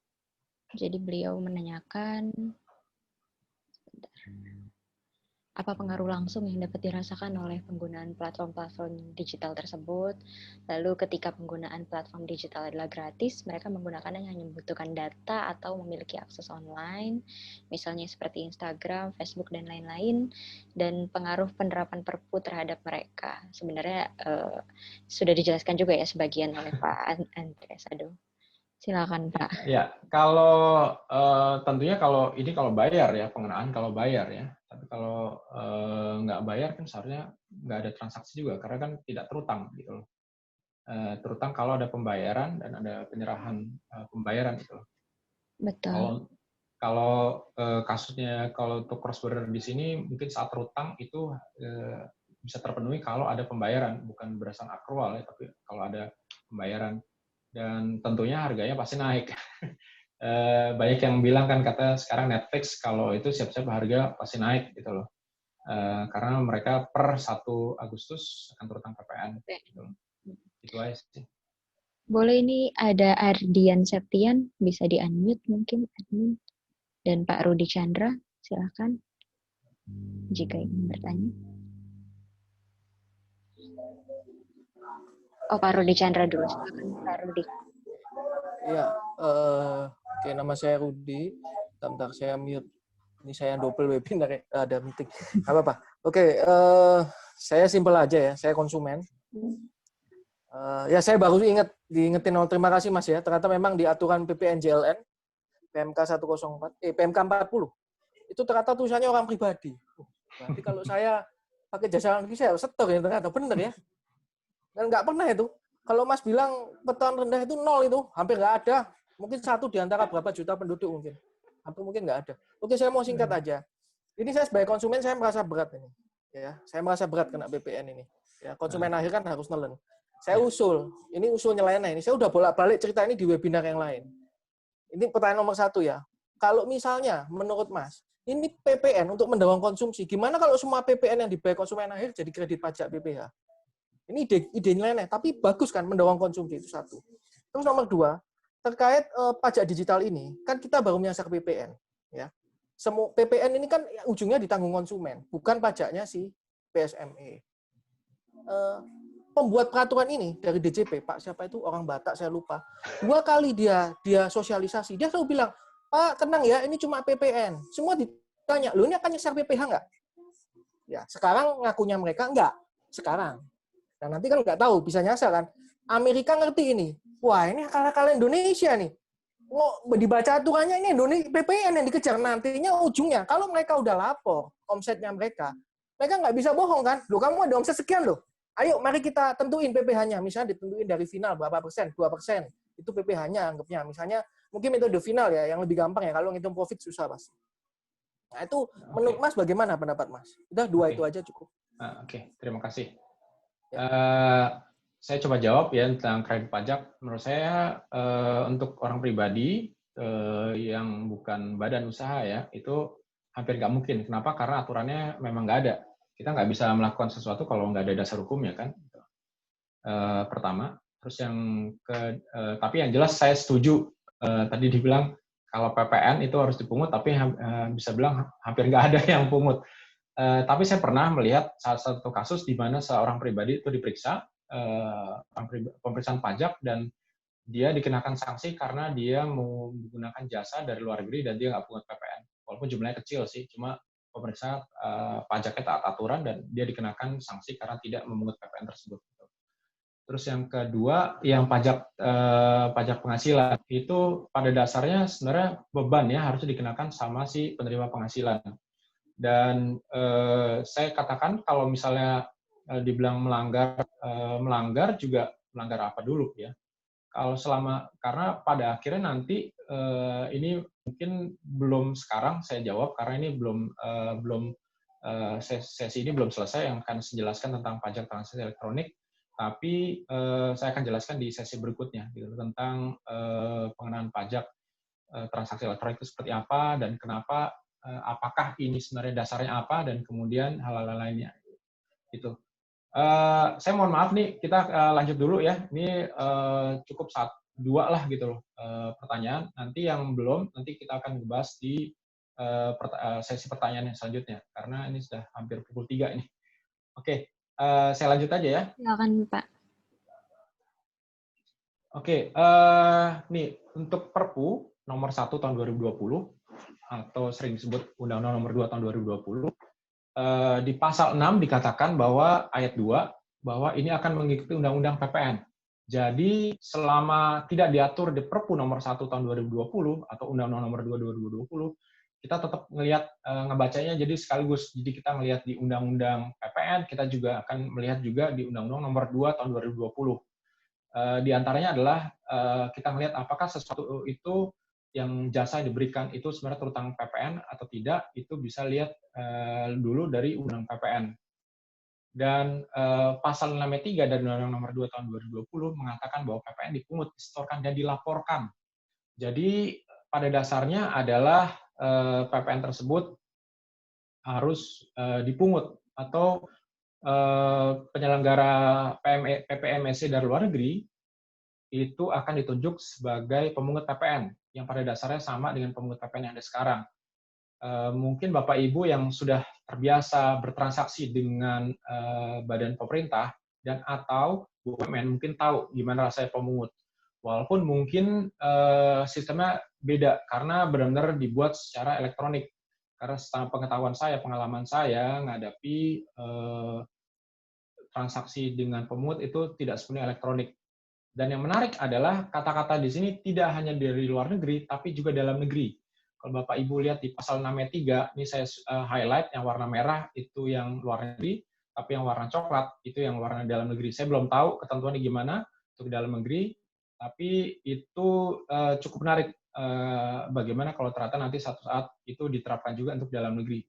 Jadi beliau menanyakan, apa pengaruh langsung yang dapat dirasakan oleh penggunaan platform-platform digital tersebut? Lalu ketika penggunaan platform digital adalah gratis, mereka menggunakannya hanya membutuhkan data atau memiliki akses online, misalnya seperti Instagram, Facebook, dan lain-lain, dan pengaruh penerapan Perpu terhadap mereka. Sebenarnya sudah dijelaskan juga ya sebagian oleh Pak Andreas. Silakan Pak. Ya, kalau tentunya kalau ini kalau bayar ya, pengenaan kalau bayar ya. Tapi kalau nggak bayar kan seharusnya nggak ada transaksi juga karena kan tidak terutang gitu loh. Terutang kalau ada pembayaran dan ada penyerahan pembayaran gitu loh. Betul. Kalau kasusnya kalau untuk cross border di sini mungkin saat terutang itu bisa terpenuhi kalau ada pembayaran, bukan berdasarkan akrual ya, tapi kalau ada pembayaran. Dan tentunya harganya pasti naik. Banyak yang bilang kan kata sekarang Netflix kalau itu siap-siap harga pasti naik gitu loh. Karena mereka per 1 Agustus akan terutang PPN. Gitu. Itu aja sih. Boleh, ini ada Ardian Septian, bisa di-unmute mungkin admin. Dan Pak Rudi Chandra, silakan jika ingin bertanya. Oh, Pak Rudi Chandra dulu. Silakan, Pak Rudi. Iya, oke, nama saya Rudi. Bentar, saya mute. Ini saya double webinar, ada meeting. Apa-apa. Oke, saya simpel aja ya. Saya konsumen. Ya, saya baru diingetin. Terima kasih Mas ya. Ternyata memang di aturan PPNJLN PMK 104, PMK 40 itu ternyata tulisannya orang pribadi. Berarti kalau saya pakai jasa lagi saya setor ya, ternyata bener ya. Dan nggak pernah itu. Kalau Mas bilang petahuan rendah itu 0 itu, hampir nggak ada. Mungkin 1 di antara berapa juta penduduk mungkin. Hampir mungkin nggak ada. Oke, saya mau singkat aja. Ini saya sebagai konsumen, saya merasa berat ini. Ya, saya merasa berat kena BPN ini. Ya, konsumen akhir kan harus nelen. Saya usul, ini usul nyeleneh ini. Saya udah bolak-balik cerita ini di webinar yang lain. Ini pertanyaan nomor 1 ya. Kalau misalnya menurut Mas, ini PPN untuk mendorong konsumsi, gimana kalau semua PPN yang dibayar konsumen akhir jadi kredit pajak BPH? Ini ide nyeleneh, tapi bagus kan mendorong konsumsi, itu 1. Terus nomor 2, terkait pajak digital ini, kan kita baru menyasar PPN. Ya. Semua PPN ini kan ujungnya ditanggung konsumen, bukan pajaknya si PSME. Pembuat peraturan ini dari DJP, Pak siapa itu, orang Batak saya lupa, 2 kali dia sosialisasi, dia selalu bilang, Pak tenang ya, ini cuma PPN. Semua ditanya, lo ini akan nyasar PPH nggak? Ya, sekarang ngakunya mereka nggak. Sekarang. Nah, nanti kan nggak tahu, bisa nyasar kan. Amerika ngerti ini. Wah, ini akal-akal Indonesia nih. Dibaca aturannya ini Indonesia PPN yang dikejar. Nantinya ujungnya, kalau mereka udah lapor omsetnya mereka nggak bisa bohong kan. Loh, kamu ada omset sekian loh. Ayo, mari kita tentuin PPH-nya. Misalnya ditentuin dari final berapa persen, 2%. Itu PPH-nya anggapnya. Misalnya, mungkin metode final ya, yang lebih gampang ya. Kalau ngitung profit susah, Mas. Nah, itu menurut Mas bagaimana pendapat Mas? Udah 2 itu aja cukup. Oke, terima kasih. Saya coba jawab ya tentang kredit pajak. Menurut saya untuk orang pribadi yang bukan badan usaha ya itu hampir nggak mungkin. Kenapa? Karena aturannya memang nggak ada. Kita nggak bisa melakukan sesuatu kalau nggak ada dasar hukumnya kan. Pertama. Terus tapi yang jelas saya setuju tadi dibilang kalau PPN itu harus dipungut, tapi bisa bilang hampir nggak ada yang pungut. Tapi saya pernah melihat salah satu kasus di mana seorang pribadi itu diperiksa pemeriksaan pajak dan dia dikenakan sanksi karena dia menggunakan jasa dari luar negeri dan dia nggak pungut PPN. Walaupun jumlahnya kecil sih, cuma pemeriksa pajaknya taat aturan dan dia dikenakan sanksi karena tidak memungut PPN tersebut. Terus yang kedua, yang pajak penghasilan itu pada dasarnya sebenarnya beban ya harusnya dikenakan sama si penerima penghasilan. Dan saya katakan kalau misalnya dibilang melanggar juga melanggar apa dulu ya. Kalau karena pada akhirnya nanti ini mungkin belum sekarang saya jawab karena ini belum sesi ini belum selesai yang akan saya jelaskan tentang pajak transaksi elektronik. Tapi saya akan jelaskan di sesi berikutnya gitu, tentang pengenaan pajak transaksi elektronik itu seperti apa dan kenapa. Apakah ini sebenarnya dasarnya apa dan kemudian hal-hal lainnya itu. Saya mohon maaf nih kita lanjut dulu ya. Ini cukup 2 lah gitu loh pertanyaan. Nanti yang belum nanti kita akan bahas di sesi pertanyaan yang selanjutnya karena ini sudah hampir pukul 3 ini. Oke, saya lanjut aja ya. Silakan Pak. Oke, nih untuk Perpu nomor 1 tahun 2020 atau sering disebut Undang-Undang nomor 2 tahun 2020, di pasal 6 dikatakan bahwa ayat 2, bahwa ini akan mengikuti Undang-Undang PPN. Jadi selama tidak diatur di Perpu nomor 1 tahun 2020 atau Undang-Undang nomor 2 2020, kita tetap ngebacanya jadi sekaligus. Jadi kita melihat di Undang-Undang PPN, kita juga akan melihat juga di Undang-Undang nomor 2 tahun 2020. Di antaranya adalah kita melihat apakah sesuatu itu yang jasa diberikan itu sebenarnya terutang PPN atau tidak, itu bisa lihat dulu dari Undang PPN. Dan pasal 6-3 dari Undang-Undang nomor 2 tahun 2020 mengatakan bahwa PPN dipungut, disetorkan, dan dilaporkan. Jadi pada dasarnya adalah PPN tersebut harus dipungut atau penyelenggara PPMSC dari luar negeri itu akan ditunjuk sebagai pemungut PPN yang pada dasarnya sama dengan pemungut PPN yang ada sekarang. Mungkin Bapak Ibu yang sudah terbiasa bertransaksi dengan badan pemerintah dan atau BUMN mungkin tahu gimana rasanya pemungut. Walaupun mungkin sistemnya beda karena benar-benar dibuat secara elektronik. Karena setelah pengetahuan saya, pengalaman saya menghadapi transaksi dengan pemungut itu tidak sepenuhnya elektronik. Dan yang menarik adalah kata-kata di sini tidak hanya dari luar negeri, tapi juga dalam negeri. Kalau Bapak Ibu lihat di pasal 6 ayat 3, ini saya highlight yang warna merah itu yang luar negeri, tapi yang warna coklat itu yang warna dalam negeri. Saya belum tahu ketentuannya gimana untuk dalam negeri, tapi itu cukup menarik bagaimana kalau ternyata nanti satu saat itu diterapkan juga untuk dalam negeri.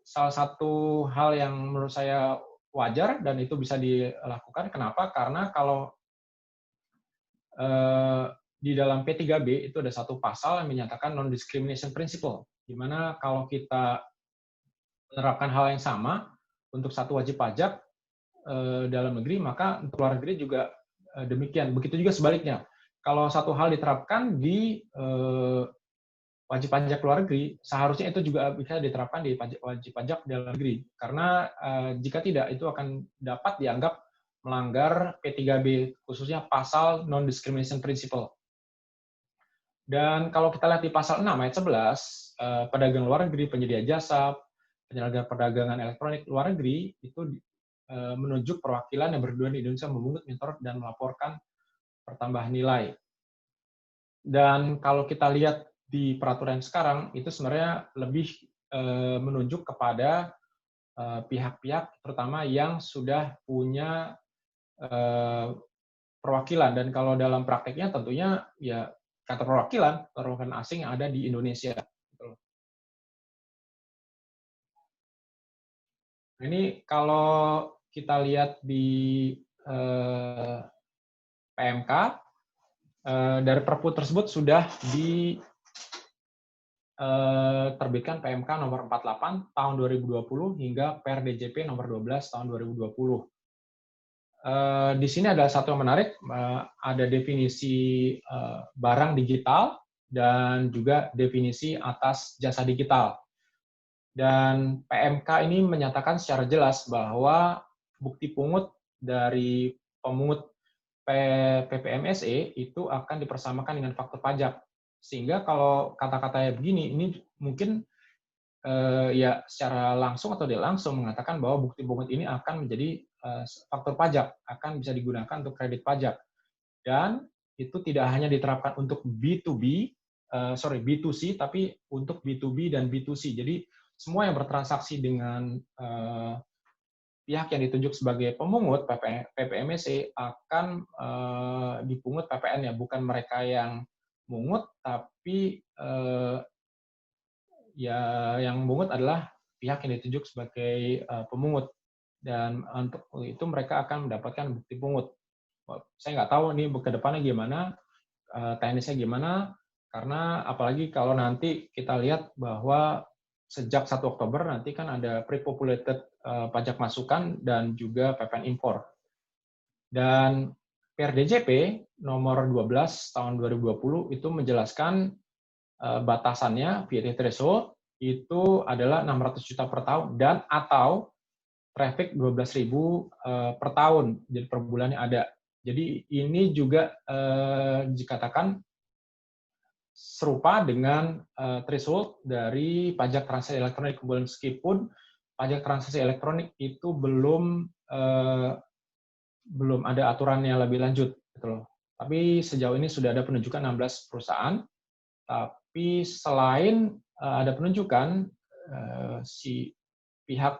Salah satu hal yang menurut saya wajar dan itu bisa dilakukan. Kenapa? Karena kalau di dalam P3B itu ada satu pasal yang menyatakan non-discrimination principle, di mana kalau kita menerapkan hal yang sama untuk satu wajib pajak dalam negeri, maka untuk luar negeri juga demikian. Begitu juga sebaliknya. Kalau satu hal diterapkan di wajib pajak luar negeri, seharusnya itu juga bisa diterapkan di wajib pajak dalam negeri. Karena jika tidak, itu akan dapat dianggap melanggar P3B, khususnya pasal non-discrimination principle. Dan kalau kita lihat di pasal 6 ayat 11, pedagang luar negeri, penyedia jasa, penyelenggara perdagangan elektronik luar negeri, itu menunjuk perwakilan yang berdua di Indonesia memungut, menyetor, dan melaporkan pertambahan nilai. Dan kalau kita lihat di peraturan sekarang, itu sebenarnya lebih menunjuk kepada pihak-pihak terutama yang sudah punya perwakilan. Dan kalau dalam prakteknya tentunya ya kata perwakilan asing yang ada di Indonesia. Ini kalau kita lihat di PMK, dari Perpu tersebut sudah diterbitkan PMK nomor 48 tahun 2020 hingga PRDJP nomor 12 tahun 2020. Di sini ada satu yang menarik, ada definisi barang digital dan juga definisi atas jasa digital. Dan PMK ini menyatakan secara jelas bahwa bukti pungut dari pemungut PPMSE itu akan dipersamakan dengan faktur pajak. Sehingga kalau kata-katanya begini, ini mungkin ya secara langsung atau tidak langsung mengatakan bahwa bukti pungut ini akan menjadi faktur pajak, akan bisa digunakan untuk kredit pajak. Dan itu tidak hanya diterapkan untuk B2C, tapi untuk B2B dan B2C. Jadi semua yang bertransaksi dengan pihak yang ditunjuk sebagai pemungut PPMSE akan dipungut PPN-nya, bukan mereka yang mungut, tapi ya yang mungut adalah pihak yang ditunjuk sebagai pemungut, dan untuk itu mereka akan mendapatkan bukti pungut. Saya nggak tahu nih ke depannya gimana, teknisnya gimana, karena apalagi kalau nanti kita lihat bahwa sejak 1 Oktober nanti kan ada pre-populated pajak masukan dan juga PPN impor. Dan PRDJP nomor 12 tahun 2020 itu menjelaskan batasannya VAT threshold itu adalah 600 juta per tahun dan atau traffic 12.000 per tahun, jadi per bulannya ada. Jadi ini juga dikatakan serupa dengan threshold dari pajak transaksi elektronik, meskipun pajak transaksi elektronik itu belum ada aturannya lebih lanjut, gitu loh. Tapi sejauh ini sudah ada penunjukan 16 perusahaan. Tapi selain ada penunjukan, si pihak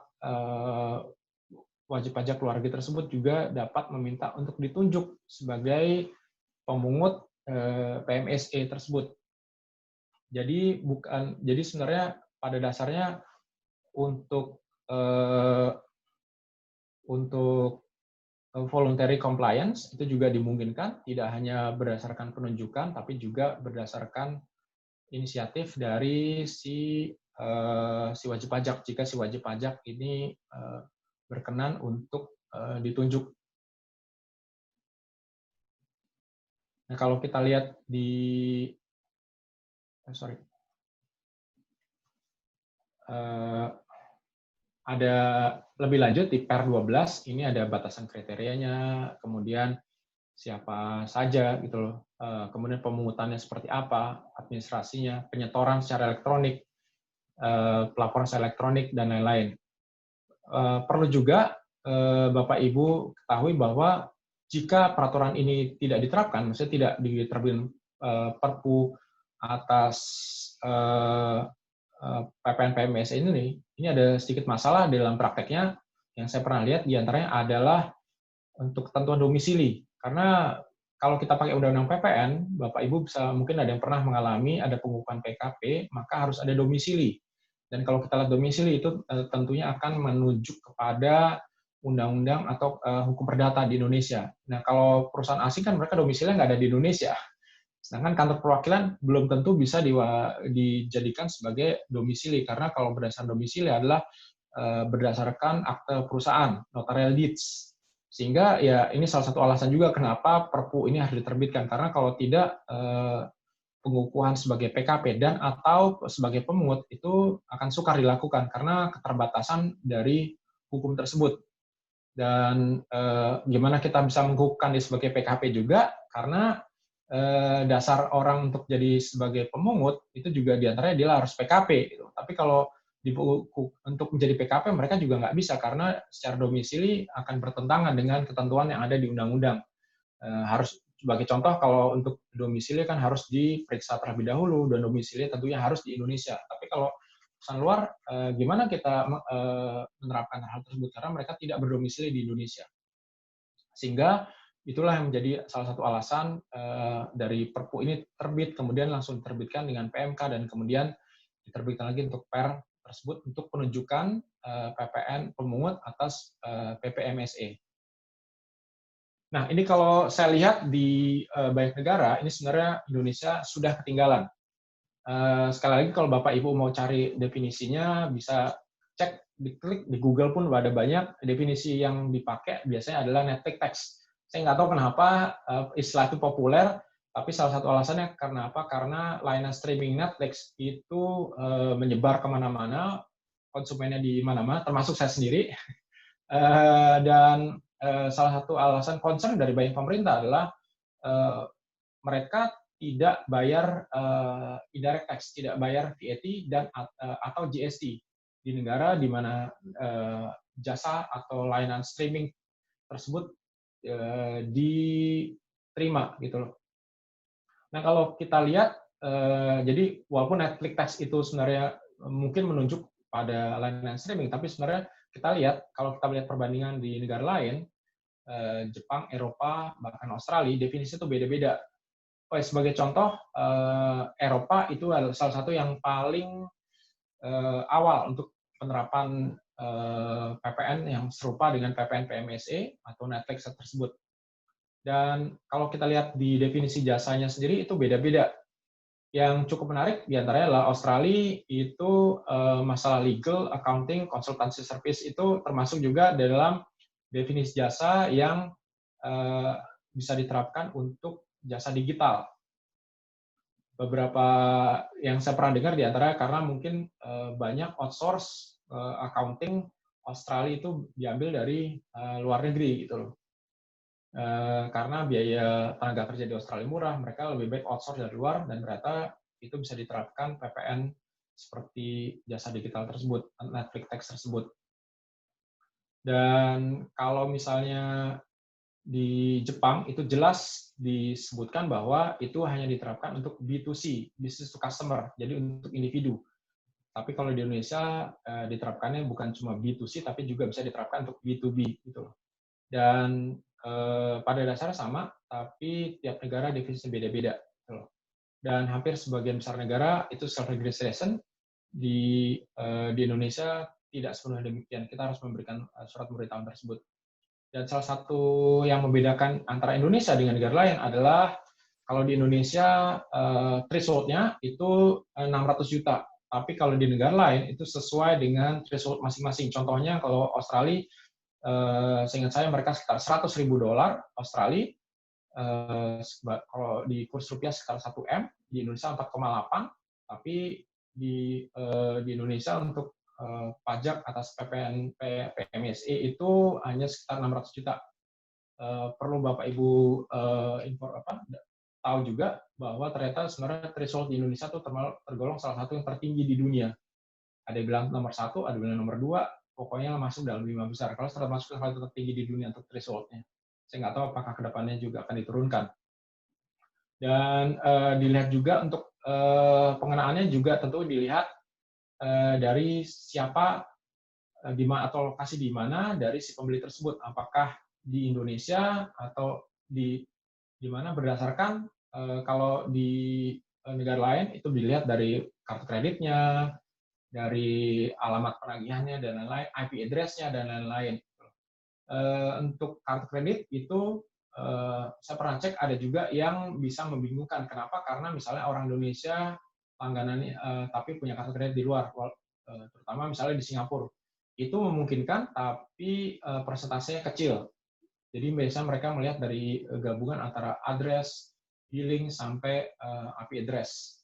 wajib pajak luar negeri tersebut juga dapat meminta untuk ditunjuk sebagai pemungut PMSE tersebut. Jadi sebenarnya pada dasarnya untuk voluntary compliance itu juga dimungkinkan, tidak hanya berdasarkan penunjukan, tapi juga berdasarkan inisiatif dari si wajib pajak, jika si wajib pajak ini berkenan untuk ditunjuk. Nah, kalau kita lihat di ada lebih lanjut di Per 12, ini ada batasan kriterianya, kemudian siapa saja gitu loh, kemudian pemungutannya seperti apa, administrasinya, penyetoran secara elektronik, pelaporan secara elektronik, dan lain-lain. Perlu juga Bapak Ibu ketahui bahwa jika peraturan ini tidak diterapkan, maksudnya tidak diterbitkan Perpu atas PPN PMS ini ada sedikit masalah dalam prakteknya. Yang saya pernah lihat diantaranya adalah untuk ketentuan domisili. Karena kalau kita pakai Undang-Undang PPN, Bapak Ibu bisa mungkin ada yang pernah mengalami ada pengukuhan PKP, maka harus ada domisili. Dan kalau kita lihat domisili itu tentunya akan menunjuk kepada undang-undang atau hukum perdata di Indonesia. Nah, kalau perusahaan asing kan mereka domisilinya nggak ada di Indonesia. Sedangkan kantor perwakilan belum tentu bisa dijadikan sebagai domisili, karena kalau berdasarkan domisili adalah berdasarkan akte perusahaan, notarial deeds. Sehingga ya ini salah satu alasan juga kenapa Perpu ini harus diterbitkan, karena kalau tidak pengukuhan sebagai PKP dan atau sebagai pemungut itu akan sukar dilakukan karena keterbatasan dari hukum tersebut. Dan gimana kita bisa mengukuhkan dia sebagai PKP juga, karena dasar orang untuk jadi sebagai pemungut itu juga diantaranya dia harus PKP gitu. Tapi kalau untuk menjadi PKP mereka juga nggak bisa karena secara domisili akan bertentangan dengan ketentuan yang ada di undang-undang. Harus sebagai contoh kalau untuk domisili kan harus diperiksa terlebih dahulu dan domisili tentunya harus di Indonesia. Tapi kalau perusahaan luar gimana kita menerapkan hal tersebut karena mereka tidak berdomisili di Indonesia. Sehingga itulah yang menjadi salah satu alasan dari Perpu ini terbit, kemudian langsung diterbitkan dengan PMK, dan kemudian diterbitkan lagi untuk Per tersebut untuk penunjukan PPN pemungut atas PPMSE. Nah, ini kalau saya lihat di banyak negara, ini sebenarnya Indonesia sudah ketinggalan. Sekali lagi, kalau Bapak Ibu mau cari definisinya, bisa cek, diklik di Google pun ada banyak. Definisi yang dipakai biasanya adalah Netflix text. Saya nggak tahu kenapa istilah itu populer, tapi salah satu alasannya karena apa? Karena layanan streaming Netflix itu menyebar kemana-mana, konsumennya di mana-mana, termasuk saya sendiri. Dan salah satu alasan concern dari banyak pemerintah adalah mereka tidak bayar indirect tax, tidak bayar VAT dan atau GST di negara di mana jasa atau layanan streaming tersebut diterima gitu loh. Nah, kalau kita lihat jadi walaupun Netflix tax itu sebenarnya mungkin menunjuk pada layanan streaming, tapi sebenarnya kita lihat kalau kita lihat perbandingan di negara lain, Jepang, Eropa, bahkan Australia, definisi itu beda-beda. Sebagai contoh, Eropa itu adalah salah satu yang paling awal untuk penerapan PPN yang serupa dengan PPN PMSE atau Netflix tersebut. Dan kalau kita lihat di definisi jasanya sendiri itu beda-beda. Yang cukup menarik diantaranya adalah Australia itu masalah legal, accounting, consultancy service itu termasuk juga dalam definisi jasa yang bisa diterapkan untuk jasa digital. Beberapa yang saya pernah dengar diantaranya karena mungkin banyak outsource accounting Australia itu diambil dari luar negeri gitu loh. Karena biaya tenaga kerja di Australia murah, mereka lebih baik outsource dari luar, dan ternyata itu bisa diterapkan PPN seperti jasa digital tersebut, Netflix tax tersebut. Dan kalau misalnya di Jepang itu jelas disebutkan bahwa itu hanya diterapkan untuk B2C, business to customer, jadi untuk individu. Tapi kalau di Indonesia diterapkannya bukan cuma B2C, tapi juga bisa diterapkan untuk B2B gitu loh. Dan pada dasarnya sama, tapi tiap negara definisi beda-beda. Dan hampir sebagian besar negara itu self-registration, di Indonesia tidak sepenuhnya demikian. Kita harus memberikan surat pemberitahuan tersebut. Dan salah satu yang membedakan antara Indonesia dengan negara lain adalah kalau di Indonesia threshold-nya itu 600 juta. Tapi kalau di negara lain itu sesuai dengan threshold masing-masing. Contohnya kalau Australia, seingat saya mereka sekitar $100.000 Australia, kalau di kurs rupiah sekitar 1 M, di Indonesia 4,8, tapi di Indonesia untuk pajak atas PPN PMSE itu hanya sekitar 600 juta. Perlu Bapak Ibu tahu juga bahwa ternyata sebenarnya threshold di Indonesia itu tergolong salah satu yang tertinggi di dunia. Ada yang bilang nomor 1, ada yang bilang nomor 2, pokoknya masuk dalam 5 besar. Kalau setelah masuk ke hal tertinggi di dunia untuk threshold-nya. Saya nggak tahu apakah kedepannya juga akan diturunkan. Dan dilihat juga untuk pengenaannya juga tentu dilihat dari siapa atau lokasi di mana dari si pembeli tersebut, apakah di Indonesia atau di mana berdasarkan kalau di negara lain itu dilihat dari kartu kreditnya, dari alamat penagihannya dan lain-lain, IP address-nya dan lain-lain. Untuk kartu kredit itu saya pernah cek ada juga yang bisa membingungkan. Kenapa? Karena misalnya orang Indonesia langganannya tapi punya kartu kredit di luar, terutama misalnya di Singapura. Itu memungkinkan, tapi persentasenya kecil. Jadi biasanya mereka melihat dari gabungan antara address, billing, sampai IP address.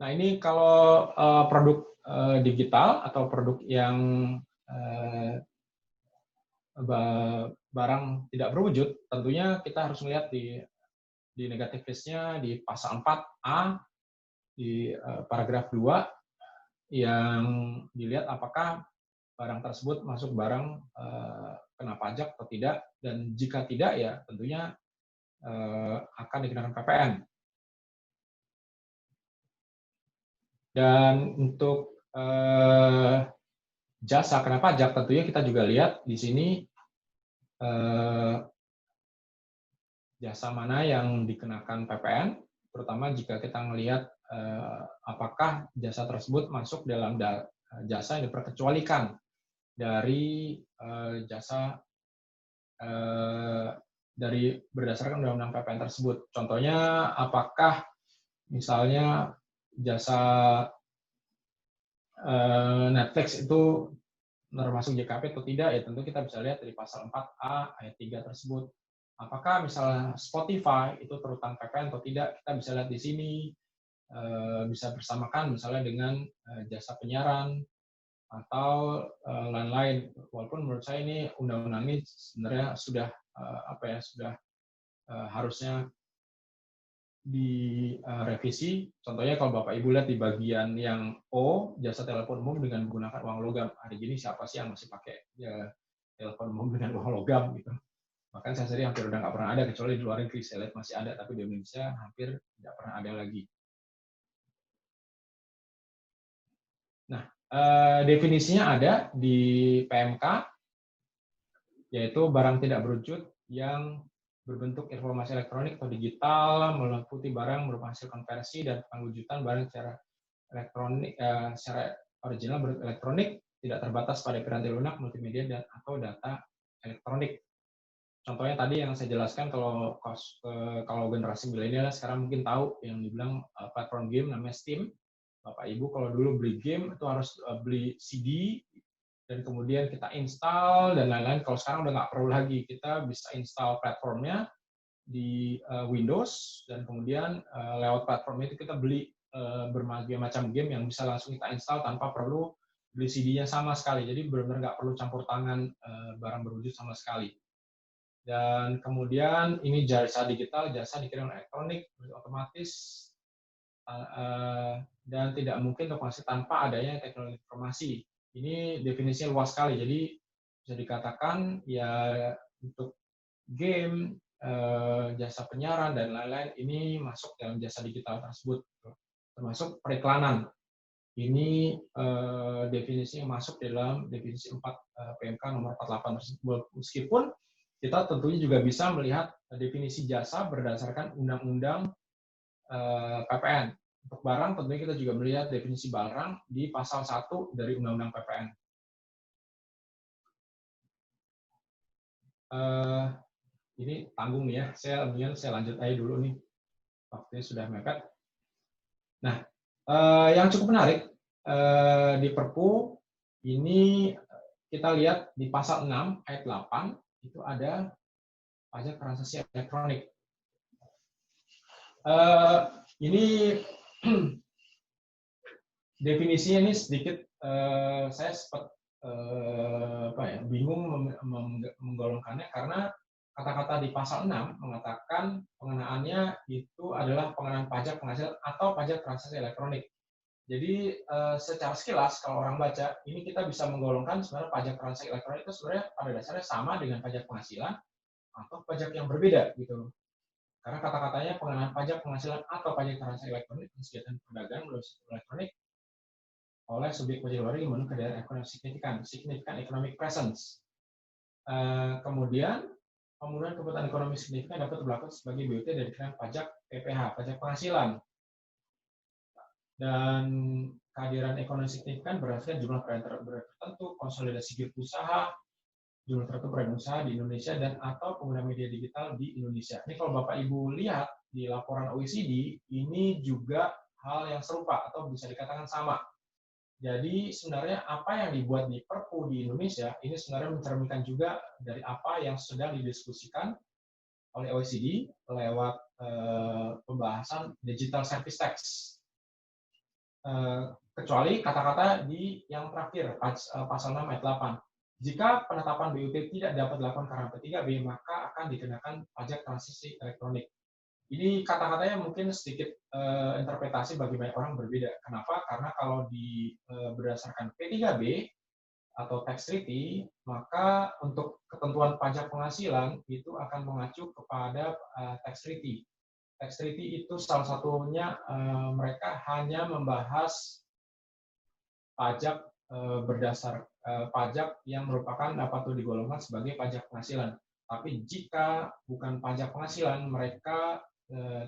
Nah ini kalau produk digital atau produk yang barang tidak berwujud, tentunya kita harus melihat di negative list-nya di pasal 4A, di paragraf 2, yang dilihat apakah barang tersebut masuk barang kena pajak atau tidak, dan jika tidak ya tentunya akan dikenakan PPN. Dan untuk jasa kena pajak tentunya kita juga lihat di sini jasa mana yang dikenakan PPN, terutama jika kita melihat apakah jasa tersebut masuk dalam jasa yang diperkecualikan dari jasa dari berdasarkan undang-undang PPN tersebut. Contohnya, apakah misalnya jasa Netflix itu termasuk JKP atau tidak, ya tentu kita bisa lihat dari pasal 4A ayat 3 tersebut. Apakah misalnya Spotify itu terutang PPN atau tidak, kita bisa lihat di sini, bisa bersamakan misalnya dengan jasa penyiaran atau lain-lain. Walaupun menurut saya ini undang-undang ini sebenarnya sudah harusnya direvisi. Contohnya kalau Bapak Ibu lihat di bagian yang O, jasa telepon umum dengan menggunakan uang logam. Hari ini siapa sih yang masih pakai telepon umum dengan uang logam gitu? Bahkan saya sendiri hampir udah nggak pernah ada, kecuali di luar negeri saya lihat masih ada, tapi di Indonesia hampir tidak pernah ada lagi. Nah, definisinya ada di PMK, yaitu barang tidak berwujud yang berbentuk informasi elektronik atau digital, meliputi barang berupa hasil konversi dan pengwujudan barang secara elektronik, secara original elektronik, tidak terbatas pada piranti lunak, multimedia, dan atau data elektronik. Contohnya tadi yang saya jelaskan, kalau generasi milenial sekarang mungkin tahu yang dibilang platform game namanya Steam. Bapak Ibu kalau dulu beli game itu harus beli CD, dan kemudian kita install dan lain-lain. Kalau sekarang udah nggak perlu lagi, kita bisa install platformnya di Windows, dan kemudian lewat platform itu kita beli berbagai macam game yang bisa langsung kita install tanpa perlu beli CD-nya sama sekali. Jadi benar-benar nggak perlu campur tangan barang berwujud sama sekali. Dan kemudian ini jasa digital, jasa dikirim elektronik, otomatis, dan tidak mungkin operasi tanpa adanya teknologi informasi. Ini definisinya luas sekali, jadi bisa dikatakan ya untuk game, jasa penyiaran dan lain-lain ini masuk dalam jasa digital tersebut, termasuk periklanan. Ini definisinya masuk dalam definisi 4 PMK nomor 48 tersebut. Meskipun kita tentunya juga bisa melihat definisi jasa berdasarkan undang-undang PPN. Untuk barang, tentunya kita juga melihat definisi barang di pasal 1 dari Undang-Undang PPN. Ini tanggung nih ya, saya lanjut aja dulu nih. Waktunya sudah mepet. Nah, yang cukup menarik di Perpu ini kita lihat di pasal 6 ayat 8 itu ada pajak transaksi elektronik. Ini definisinya ini sedikit saya sempat bingung menggolongkannya karena kata-kata di pasal 6 mengatakan pengenaannya itu adalah pengenaan pajak penghasilan atau pajak transaksi elektronik. Jadi secara sekilas kalau orang baca ini kita bisa menggolongkan sebenarnya pajak transaksi elektronik itu sebenarnya pada dasarnya sama dengan pajak penghasilan atau pajak yang berbeda gitu. Karena kata-katanya pengenaan pajak penghasilan atau pajak transaksi elektronik kegiatan perdagangan melalui sistem elektronik oleh subjek wajib luar negeri memenuhi keadaan ekonomi signifikan economic presence. Kemudian pemenuhan kebutuhan ekonomi signifikan dapat berlaku sebagai BUT dari dikenakan pajak PPH, pajak penghasilan. Dan kehadiran ekonomi signifikan berdasarkan jumlah peran tertentu, konsolidasi grup usaha, jumlah tertentu peran usaha di Indonesia dan atau pengguna media digital di Indonesia. Ini kalau Bapak Ibu lihat di laporan OECD, ini juga hal yang serupa atau bisa dikatakan sama. Jadi sebenarnya apa yang dibuat di Perpu di Indonesia ini sebenarnya mencerminkan juga dari apa yang sedang didiskusikan oleh OECD lewat pembahasan digital service tax. Kecuali kata-kata di yang terakhir pasal 6 ayat 8. Jika penetapan BUT tidak dapat dilakukan karena P3B, maka akan dikenakan pajak transaksi elektronik. Ini kata-katanya mungkin sedikit interpretasi bagi banyak orang berbeda. Kenapa? Karena kalau berdasarkan P3B atau tax treaty, maka untuk ketentuan pajak penghasilan itu akan mengacu kepada tax treaty. Tax treaty itu salah satunya mereka hanya membahas pajak berdasar pajak yang merupakan dapat digolongkan sebagai pajak penghasilan. Tapi jika bukan pajak penghasilan, mereka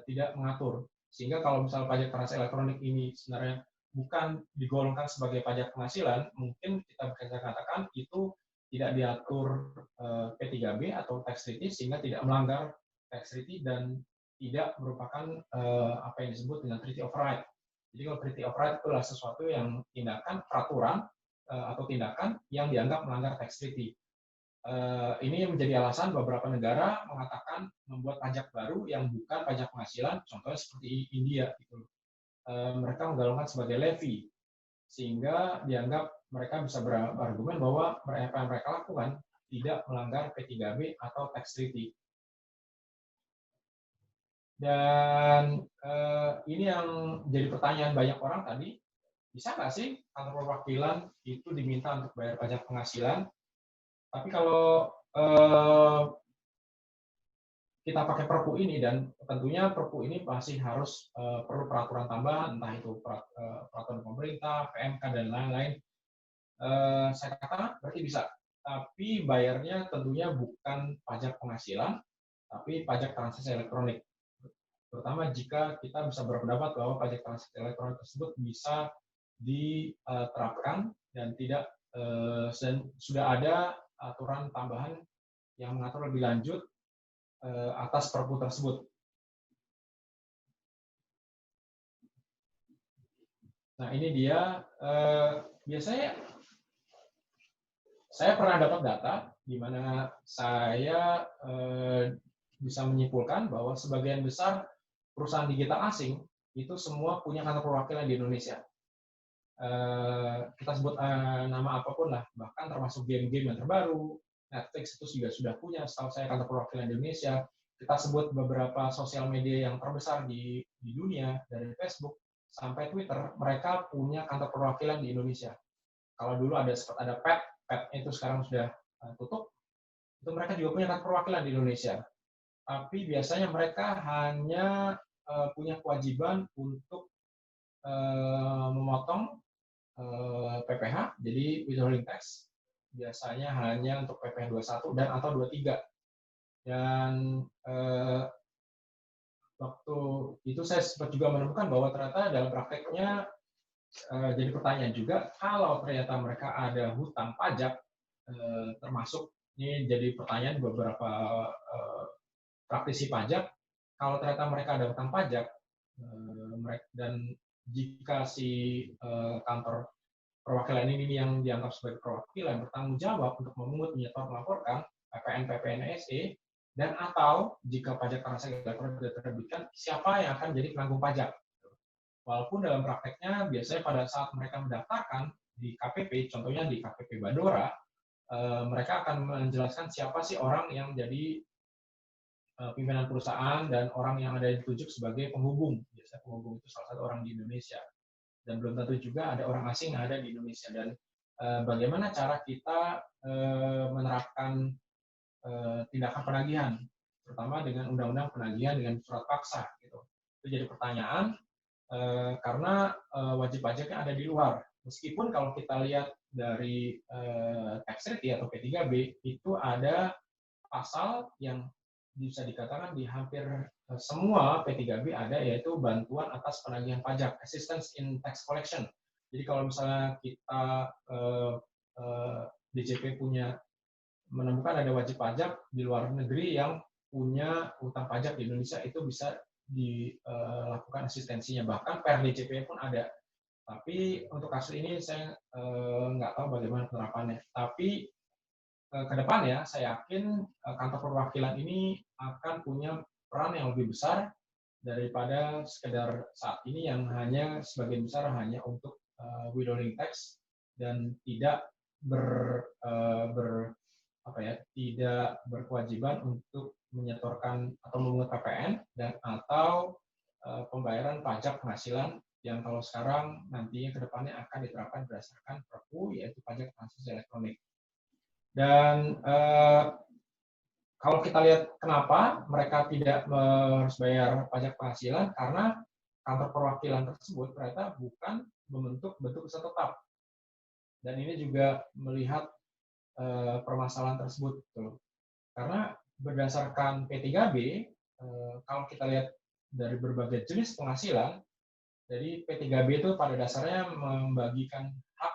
tidak mengatur. Sehingga kalau misalnya pajak transaksi elektronik ini sebenarnya bukan digolongkan sebagai pajak penghasilan, mungkin kita bisa katakan itu tidak diatur P3B atau tax treaty sehingga tidak melanggar tax treaty dan tidak merupakan apa yang disebut dengan treaty of right. Jadi kalau treaty of right itu adalah sesuatu yang tindakan peraturan atau tindakan yang dianggap melanggar tax treaty. Ini menjadi alasan beberapa negara mengatakan membuat pajak baru yang bukan pajak penghasilan, contohnya seperti India. Gitu. Mereka menggolongkan sebagai levy, sehingga dianggap mereka bisa berargumen bahwa apa yang mereka lakukan tidak melanggar P3B atau tax treaty. Dan ini yang jadi pertanyaan banyak orang tadi, bisa nggak sih kantor perwakilan itu diminta untuk bayar pajak penghasilan? Tapi kalau kita pakai Perpu ini, dan tentunya Perpu ini masih harus perlu peraturan tambahan, entah itu peraturan pemerintah, PMK, dan lain-lain. Saya katakan berarti bisa, tapi bayarnya tentunya bukan pajak penghasilan, tapi pajak transaksi elektronik. Terutama jika kita bisa berpendapat bahwa pajak transaksi elektronik tersebut bisa diterapkan dan tidak sudah ada aturan tambahan yang mengatur lebih lanjut atas Perpu tersebut. Nah ini dia, biasanya saya pernah dapat data di mana saya bisa menyimpulkan bahwa sebagian besar perusahaan digital asing itu semua punya kantor perwakilan di Indonesia. Kita sebut nama apapun lah, bahkan termasuk game-game yang terbaru, Netflix itu juga sudah punya, setahu saya, kantor perwakilan di Indonesia. Kita sebut beberapa sosial media yang terbesar di dunia, dari Facebook sampai Twitter, mereka punya kantor perwakilan di Indonesia. Kalau dulu sempat ada Pet itu sekarang sudah tutup, itu mereka juga punya kantor perwakilan di Indonesia. Tapi biasanya mereka hanya punya kewajiban untuk memotong PPH, jadi withholding tax, biasanya hanya untuk PPh 21 dan atau 23. Dan waktu itu saya sempat juga menemukan bahwa ternyata dalam prakteknya jadi pertanyaan juga, kalau ternyata mereka ada hutang pajak, termasuk ini jadi pertanyaan beberapa praktisi pajak, kalau ternyata mereka ada hutang pajak dan jika si kantor perwakilan ini yang dianggap sebagai perwakilan bertanggung jawab untuk memungut, menyetor, melaporkan PPN, PPNSE, dan atau jika pajak transaksi elektronik tidak terbitkan, siapa yang akan jadi penanggung pajak? walaupun dalam prakteknya biasanya pada saat mereka mendaftarkan di KPP, contohnya di KPP Badora, mereka akan menjelaskan siapa sih orang yang jadi pimpinan perusahaan dan orang yang ada ditunjuk sebagai penghubung. Biasanya penghubung itu salah satu orang di Indonesia. Dan belum tentu juga ada orang asing yang ada di Indonesia. Dan bagaimana cara kita menerapkan tindakan penagihan, terutama dengan undang-undang penagihan dengan surat paksa. Gitu. Itu jadi pertanyaan, karena wajib pajaknya ada di luar. Meskipun kalau kita lihat dari tax treaty atau P3B, itu ada pasal yang bisa dikatakan di hampir semua P3B ada, yaitu bantuan atas penagihan pajak, assistance in tax collection. Jadi kalau misalnya kita DJP menemukan ada wajib pajak di luar negeri yang punya utang pajak di Indonesia, itu bisa dilakukan asistensinya. Bahkan per DJP pun ada. Tapi untuk kasus ini saya nggak tahu bagaimana penerapannya. Tapi ke depannya saya yakin kantor perwakilan ini akan punya peran yang lebih besar daripada sekedar saat ini yang hanya sebagian besar hanya untuk withholding tax dan tidak tidak berkewajiban untuk menyetorkan atau memungut PPN dan atau pembayaran pajak penghasilan yang kalau sekarang nantinya ke depannya akan diterapkan berdasarkan Perpu, yaitu pajak transaksi elektronik. Dan kalau kita lihat kenapa mereka tidak harus bayar pajak penghasilan, karena kantor perwakilan tersebut ternyata bukan membentuk bentuk usaha tetap. Dan ini juga melihat permasalahan tersebut. Karena berdasarkan P3B, kalau kita lihat dari berbagai jenis penghasilan, jadi P3B itu pada dasarnya membagikan hak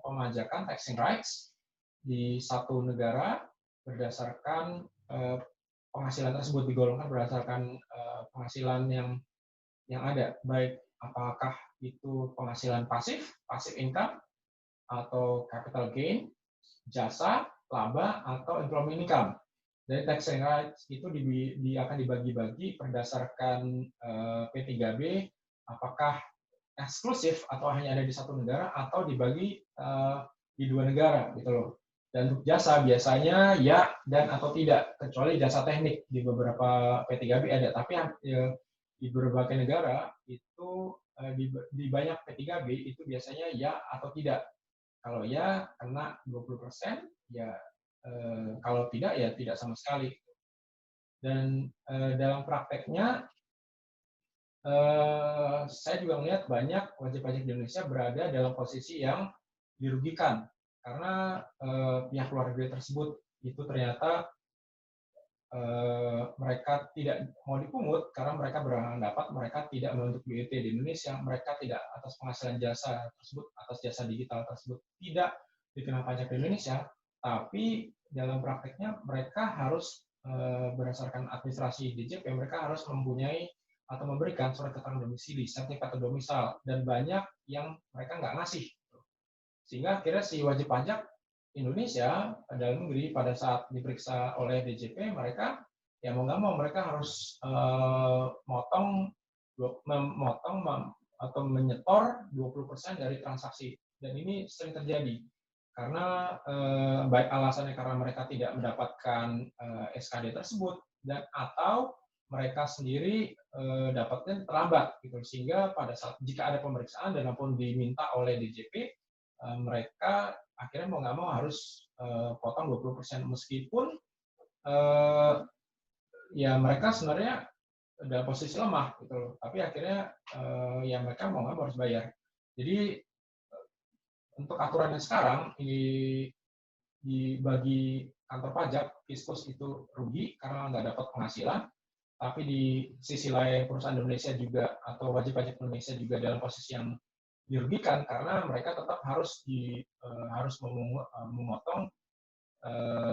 pemajakan taxing rights di satu negara berdasarkan penghasilan tersebut, digolongkan berdasarkan penghasilan yang ada, baik apakah itu penghasilan pasif income, atau capital gain, jasa, laba, atau employment income. Dari taxing rights itu akan dibagi-bagi berdasarkan P3B, apakah eksklusif atau hanya ada di satu negara atau dibagi di dua negara, gitu loh. Dan untuk jasa biasanya ya dan atau tidak, kecuali jasa teknik di beberapa P3B ada, tapi di berbagai negara itu di banyak P3B itu biasanya ya atau tidak. Kalau ya kena 20%, ya kalau tidak ya tidak sama sekali. Dan dalam prakteknya saya juga melihat banyak wajib pajak di Indonesia berada dalam posisi yang dirugikan karena pihak luar negeri tersebut itu ternyata mereka tidak mau dipungut karena mereka beranggapan mereka tidak menuntut BUT di Indonesia, mereka tidak atas penghasilan jasa tersebut, atas jasa digital tersebut tidak dikenal pajak di Indonesia, tapi dalam prakteknya mereka harus berdasarkan administrasi DJP, mereka harus mempunyai atau memberikan surat keterangan domisili, sertifikat domisal, dan banyak yang mereka nggak ngasih. Sehingga akhirnya si wajib pajak Indonesia dalam negeri pada saat diperiksa oleh DJP, mereka ya mau nggak mau mereka harus memotong atau menyetor 20% dari transaksi. Dan ini sering terjadi karena baik alasannya karena mereka tidak mendapatkan SKD tersebut dan atau mereka sendiri dapatnya terlambat, gitu. Sehingga pada saat jika ada pemeriksaan dan pun diminta oleh DJP, mereka akhirnya mau nggak mau harus potong 20%, meskipun ya mereka sebenarnya dalam posisi lemah, gitu loh. Tapi akhirnya ya mereka mau nggak mau harus bayar. Jadi untuk aturannya sekarang bagi kantor pajak, Fiskus itu rugi karena nggak dapat penghasilan. Tapi di sisi lain perusahaan Indonesia juga atau wajib pajak Indonesia juga dalam posisi yang dirugikan karena mereka tetap harus memotong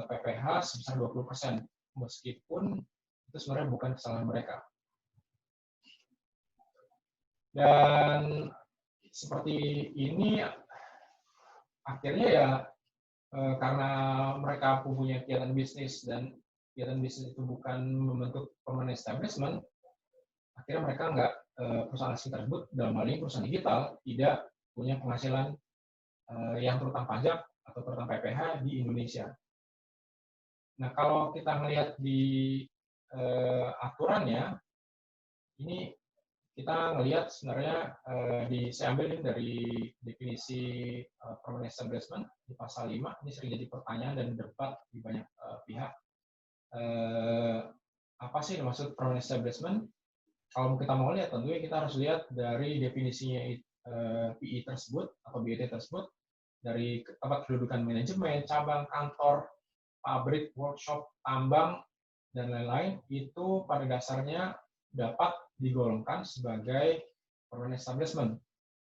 PPh sebesar 20%, meskipun itu sebenarnya bukan kesalahan mereka. Dan seperti ini akhirnya ya karena mereka punya kegiatan bisnis dan kegiatan bisnis itu bukan membentuk permanent establishment, akhirnya mereka nggak perusahaan asing tersebut, dalam hal ini perusahaan digital, tidak punya penghasilan yang terutang pajak atau terutang PPh di Indonesia. Nah, kalau kita melihat di aturannya, ini kita melihat sebenarnya saya ambil ini dari definisi permanent establishment di pasal 5. Ini sering jadi pertanyaan dan debat di banyak pihak. Apa sih maksud permanent establishment? Kalau kita mau lihat, tentunya kita harus lihat dari definisinya PI tersebut atau BET tersebut, dari tempat kedudukan manajemen, cabang, kantor, pabrik, workshop, tambang, dan lain-lain, itu pada dasarnya dapat digolongkan sebagai permanent establishment,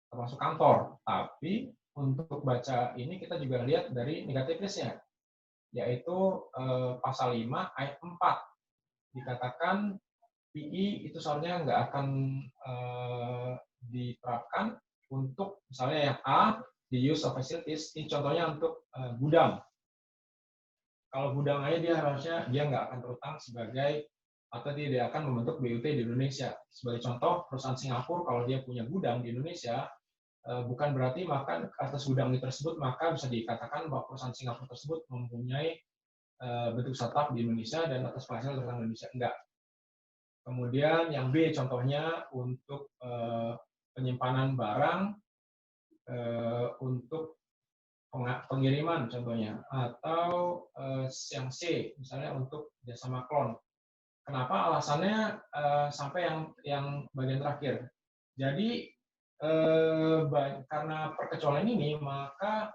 termasuk kantor. Tapi untuk baca ini kita juga lihat dari negative list-nya, yaitu pasal 5 ayat 4. Dikatakan PI itu seharusnya nggak akan diterapkan untuk misalnya yang A, the use of facilities, ini contohnya untuk gudang. Kalau gudang aja dia harusnya dia nggak akan terutang sebagai atau dia tidak akan membentuk BUT di Indonesia. Sebagai contoh, perusahaan Singapura kalau dia punya gudang di Indonesia, bukan berarti maka atas gudang tersebut maka bisa dikatakan bahwa perusahaan Singapura tersebut mempunyai bentuk startup di Indonesia dan atas penghasilan terutang Indonesia. Enggak. Kemudian yang B contohnya untuk penyimpanan barang untuk pengiriman contohnya, atau yang C misalnya untuk jasa maklon. Kenapa? Alasannya sampai yang bagian terakhir. Jadi karena perkecualian ini maka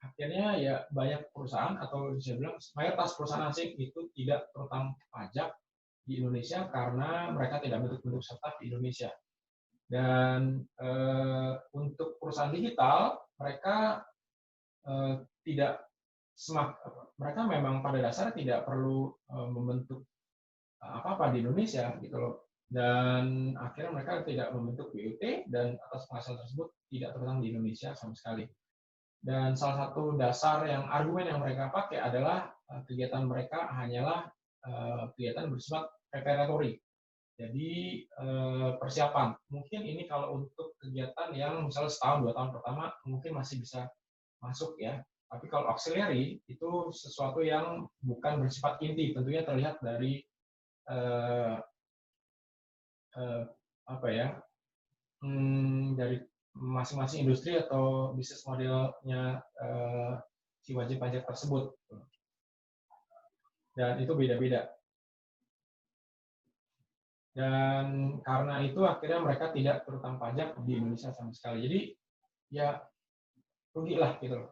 akhirnya ya banyak perusahaan atau saya bilang mayoritas perusahaan asing itu tidak terutang pajak di Indonesia karena mereka tidak bentuk-bentuk startup di Indonesia. Dan untuk perusahaan digital mereka mereka memang pada dasarnya tidak perlu membentuk apa-apa di Indonesia gitu loh. Dan akhirnya mereka tidak membentuk BUT dan atas penghasilan tersebut tidak terutang di Indonesia sama sekali. Dan salah satu argumen yang mereka pakai adalah kegiatan mereka hanyalah kegiatan bersifat preparatory. Jadi persiapan. Mungkin ini kalau untuk kegiatan yang misalnya setahun 2 tahun pertama mungkin masih bisa masuk ya. Tapi kalau auxiliary itu sesuatu yang bukan bersifat inti. Tentunya terlihat dari dari masing-masing industri atau bisnis modelnya si wajib pajak tersebut. Dan itu beda-beda. Dan karena itu akhirnya mereka tidak terutang pajak di Indonesia sama sekali. Jadi ya rugilah gitu loh.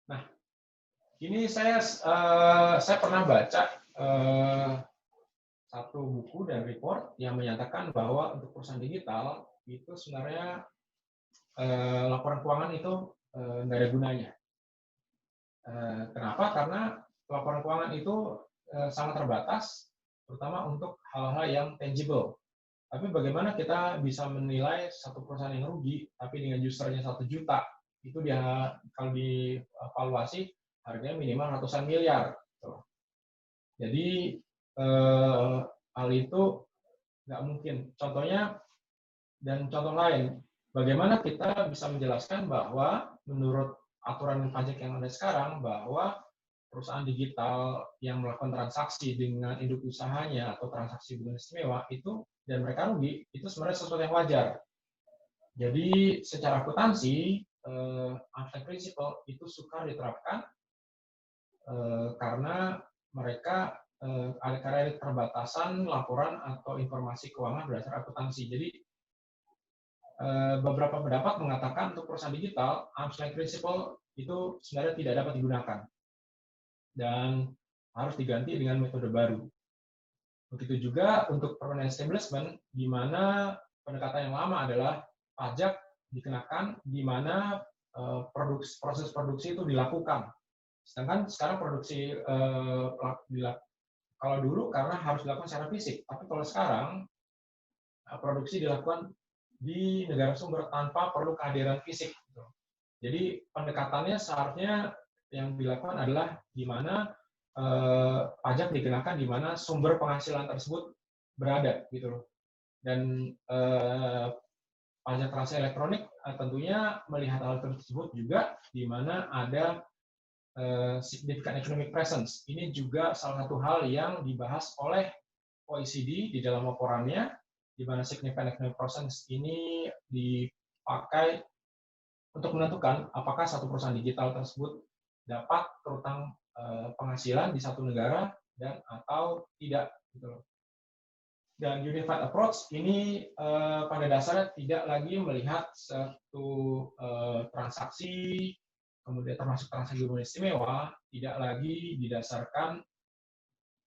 Nah, ini saya pernah baca satu buku dan report yang menyatakan bahwa untuk perusahaan digital itu sebenarnya laporan keuangan itu nggak ada gunanya. Kenapa? Karena laporan keuangan itu sangat terbatas, terutama untuk hal-hal yang tangible. Tapi bagaimana kita bisa menilai satu perusahaan yang rugi, tapi dengan usernya 1 juta, itu dia kalau dievaluasi harganya minimal ratusan miliar. Jadi hal itu nggak mungkin. Contohnya dan contoh lain, bagaimana kita bisa menjelaskan bahwa menurut aturan pajak yang ada sekarang bahwa perusahaan digital yang melakukan transaksi dengan induk usahanya atau transaksi bunga istimewa itu dan mereka rugi, itu sebenarnya sesuatu yang wajar. Jadi secara akuntansi, arm's principle itu sukar diterapkan karena mereka ada keterbatasan laporan atau informasi keuangan berdasar akuntansi. Jadi beberapa pendapat mengatakan untuk perusahaan digital, arm's length principle itu sebenarnya tidak dapat digunakan dan harus diganti dengan metode baru. Begitu juga untuk permanent establishment, di mana pendekatan yang lama adalah pajak dikenakan di mana proses produksi itu dilakukan. Sedangkan sekarang produksi kalau dulu karena harus dilakukan secara fisik, tapi kalau sekarang produksi dilakukan di negara sumber tanpa perlu kehadiran fisik. Jadi pendekatannya seharusnya yang dilakukan adalah di mana pajak dikenakan di mana sumber penghasilan tersebut berada gitu loh. Dan pajak transaksi elektronik tentunya melihat hal tersebut juga di mana ada significant economic presence. Ini juga salah satu hal yang dibahas oleh OECD di dalam laporannya, di mana significant economic presence ini dipakai untuk menentukan apakah satu perusahaan digital tersebut dapat terutang penghasilan di satu negara dan atau tidak gitu loh. Dan unified approach ini pada dasarnya tidak lagi melihat satu transaksi kemudian termasuk transaksi hubungan istimewa tidak lagi didasarkan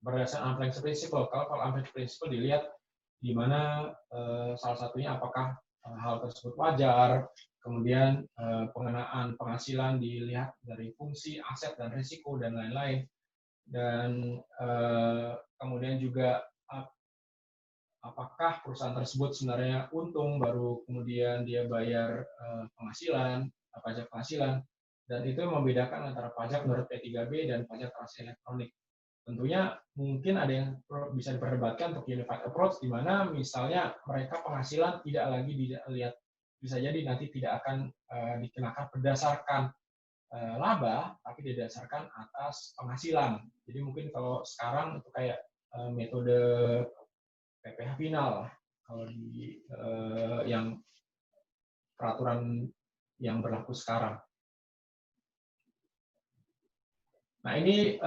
berdasarkan unflanked principle. Kalau unflanked principle dilihat di mana salah satunya apakah hal tersebut wajar, kemudian pengenaan penghasilan dilihat dari fungsi, aset, dan risiko, dan lain-lain. Dan kemudian juga apakah perusahaan tersebut sebenarnya untung, baru kemudian dia bayar penghasilan, pajak penghasilan, dan itu membedakan antara pajak menurut P3B dan pajak transaksi elektronik. Tentunya mungkin ada yang bisa diperdebatkan untuk unified approach, di mana misalnya mereka penghasilan tidak lagi dilihat, bisa jadi nanti tidak akan dikenakan berdasarkan laba, tapi didasarkan atas penghasilan. Jadi mungkin kalau sekarang itu kayak metode PPh final, kalau di yang peraturan yang berlaku sekarang. Nah ini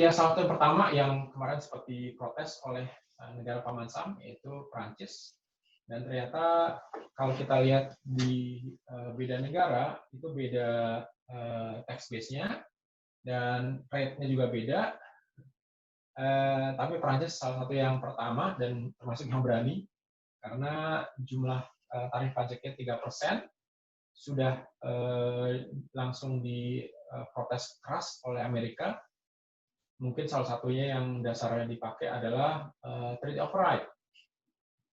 ya salah satu yang pertama yang kemarin seperti protes oleh negara paman Sam, yaitu Prancis. Dan ternyata kalau kita lihat di beda negara, itu beda tax base-nya, dan rate-nya juga beda. Tapi Prancis salah satu yang pertama dan termasuk yang berani, karena jumlah tarif pajaknya 3%, sudah langsung diprotes keras oleh Amerika. Mungkin salah satunya yang dasarnya dipakai adalah trade of right.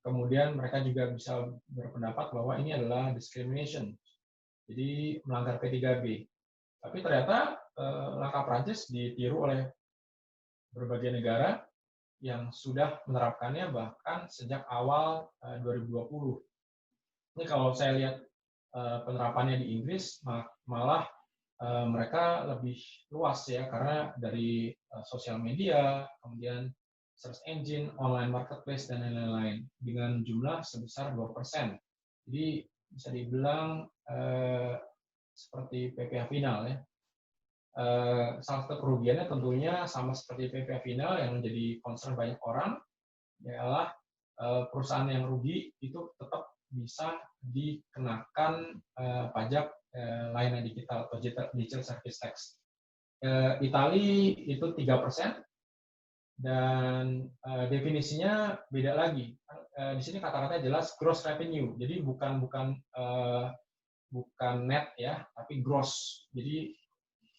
Kemudian mereka juga bisa berpendapat bahwa ini adalah discrimination, jadi melanggar P3B. Tapi ternyata langkah Prancis ditiru oleh berbagai negara yang sudah menerapkannya bahkan sejak awal 2020. Ini kalau saya lihat penerapannya di Inggris, malah mereka lebih luas ya, karena dari sosial media, kemudian search engine, online marketplace, dan lain-lain dengan jumlah sebesar 2%. Jadi bisa dibilang seperti PPh final ya. Salah satu kerugiannya tentunya sama seperti PPh final yang menjadi concern banyak orang, ialah perusahaan yang rugi itu tetap bisa dikenakan pajak layanan digital atau digital service tax. Italia itu 3%, dan definisinya beda lagi. Di sini kata-katanya jelas gross revenue, jadi bukan net ya, tapi gross. Jadi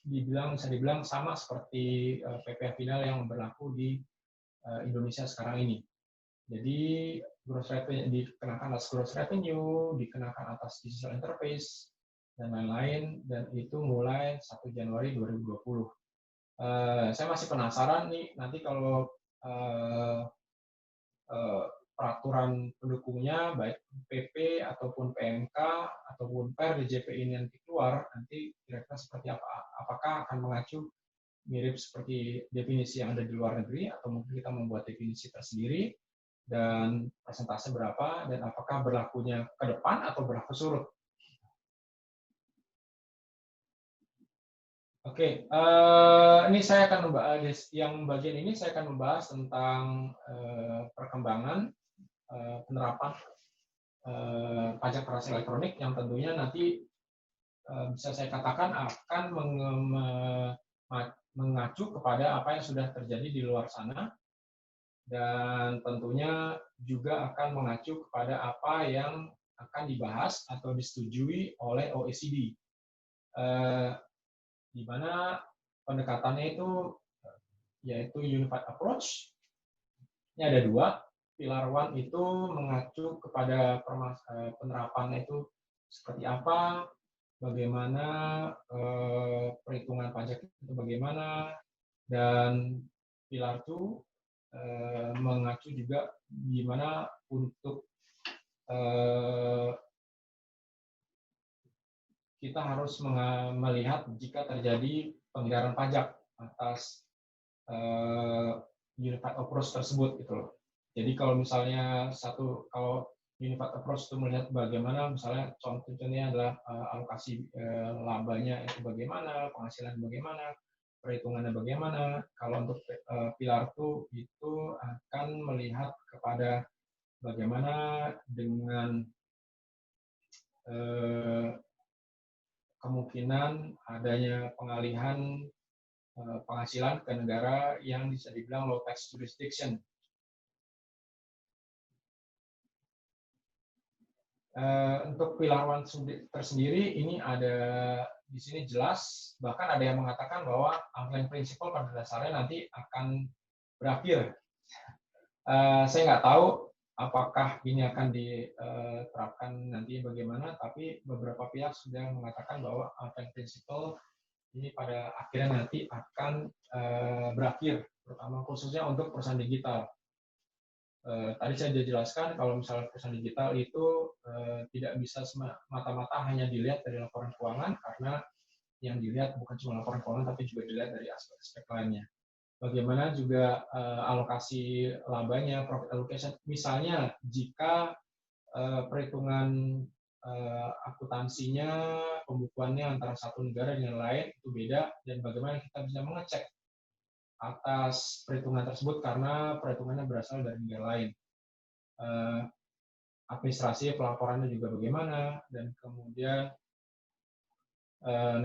bisa dibilang sama seperti PPh final yang berlaku di Indonesia sekarang ini. Jadi gross revenue dikenakan atas gross revenue, dikenakan atas digital interface, dan lain-lain, dan itu mulai 1 Januari 2020. Saya masih penasaran nih, nanti kalau peraturan pendukungnya, baik PP ataupun PMK ataupun PER DJP ini nanti keluar, nanti kira-kira seperti apa? Apakah akan mengacu mirip seperti definisi yang ada di luar negeri, atau mungkin kita membuat definisi tersendiri, dan persentase berapa, dan apakah berlakunya ke depan atau berlaku surut? Oke, ini saya akan membahas, yang bagian ini saya akan membahas tentang perkembangan penerapan pajak transaksi elektronik yang tentunya nanti bisa saya katakan akan mengacu kepada apa yang sudah terjadi di luar sana, dan tentunya juga akan mengacu kepada apa yang akan dibahas atau disetujui oleh OECD. Di mana pendekatannya itu yaitu unified approach. Ini ada 2. Pilar 1 itu mengacu kepada penerapannya itu seperti apa, bagaimana perhitungan pajak itu bagaimana, dan pilar 2 mengacu juga gimana untuk kita harus melihat jika terjadi penghindaran pajak atas unified approach tersebut gitu loh. Jadi kalau misalnya kalau unified approach itu melihat bagaimana misalnya contohnya adalah alokasi labanya itu bagaimana, penghasilan bagaimana, perhitungannya bagaimana. Kalau untuk pilar 2 itu akan melihat kepada bagaimana dengan kemungkinan adanya pengalihan penghasilan ke negara yang bisa dibilang low tax jurisdiction. Untuk pilar 1 tersendiri ini ada di sini jelas, bahkan ada yang mengatakan bahwa unclaimed principle pada dasarnya nanti akan berakhir. Saya nggak tahu apakah ini akan diterapkan nanti bagaimana, tapi beberapa pihak sudah mengatakan bahwa unclaimed principle ini pada akhirnya nanti akan berakhir, terutama khususnya untuk perusahaan digital. Tadi saya sudah jelaskan kalau misalnya perusahaan digital itu tidak bisa semata-mata hanya dilihat dari laporan keuangan, karena yang dilihat bukan cuma laporan keuangan, tapi juga dilihat dari aspek-aspek lainnya. Bagaimana juga alokasi labanya, profit allocation. Misalnya jika perhitungan akuntansinya, pembukuannya antara satu negara dengan lain itu beda, dan bagaimana kita bisa mengecek atas perhitungan tersebut karena perhitungannya berasal dari negara lain. Administrasi pelaporannya juga bagaimana, dan kemudian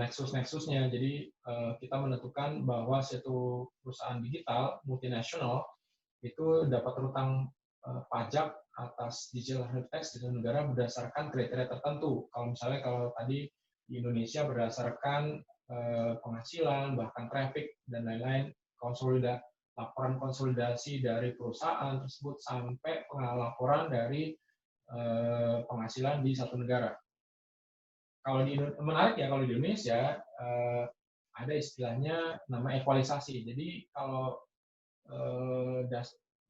nexus-nexusnya. Jadi kita menentukan bahwa suatu perusahaan digital multinasional itu dapat berutang pajak atas digital tax di negara berdasarkan kriteria tertentu. Kalau tadi di Indonesia berdasarkan penghasilan, bahkan traffic dan lain-lain, laporan konsolidasi dari perusahaan tersebut sampai laporan dari penghasilan di satu negara. Menarik ya, kalau di Indonesia ada istilahnya nama ekualisasi. Jadi kalau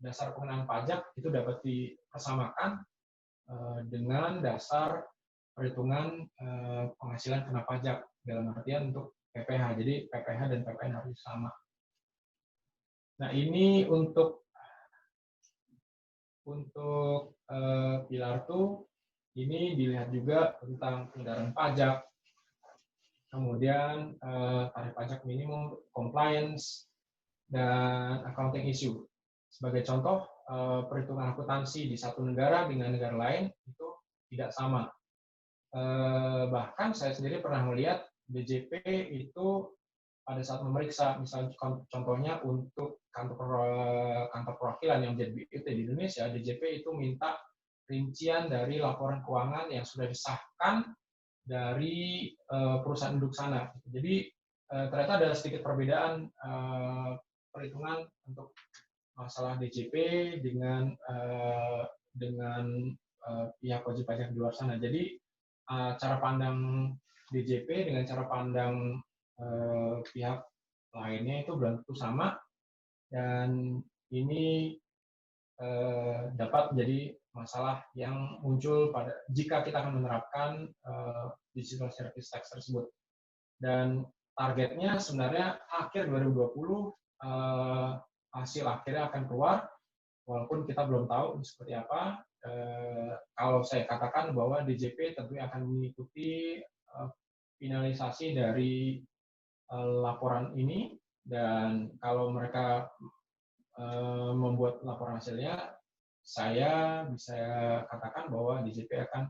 dasar pengenaan pajak itu dapat dipersamakan dengan dasar perhitungan penghasilan kena pajak, dalam artian untuk PPH. Jadi PPH dan PPN harus sama. Nah, ini untuk pilar 2 ini dilihat juga tentang penghindaran pajak, kemudian tarif pajak minimum, compliance, dan accounting issue. Sebagai contoh, perhitungan akuntansi di satu negara dengan negara lain itu tidak sama. Bahkan saya sendiri pernah melihat DJP itu pada saat memeriksa, misalnya contohnya untuk kantor perwakilan yang menjadi BUT di Indonesia, DJP itu minta rincian dari laporan keuangan yang sudah disahkan dari perusahaan induk sana. Jadi ternyata ada sedikit perbedaan perhitungan untuk masalah DJP dengan pihak wajib pajak di luar sana. Jadi cara pandang DJP dengan cara pandang pihak lainnya itu belum tentu sama, dan ini dapat menjadi masalah yang muncul jika kita akan menerapkan digital service tax tersebut. Dan targetnya sebenarnya akhir 2020 hasil akhirnya akan keluar, walaupun kita belum tahu seperti apa. Kalau saya katakan bahwa DJP tentunya akan mengikuti finalisasi dari laporan ini, dan kalau mereka membuat laporan hasilnya, saya bisa katakan bahwa DJP akan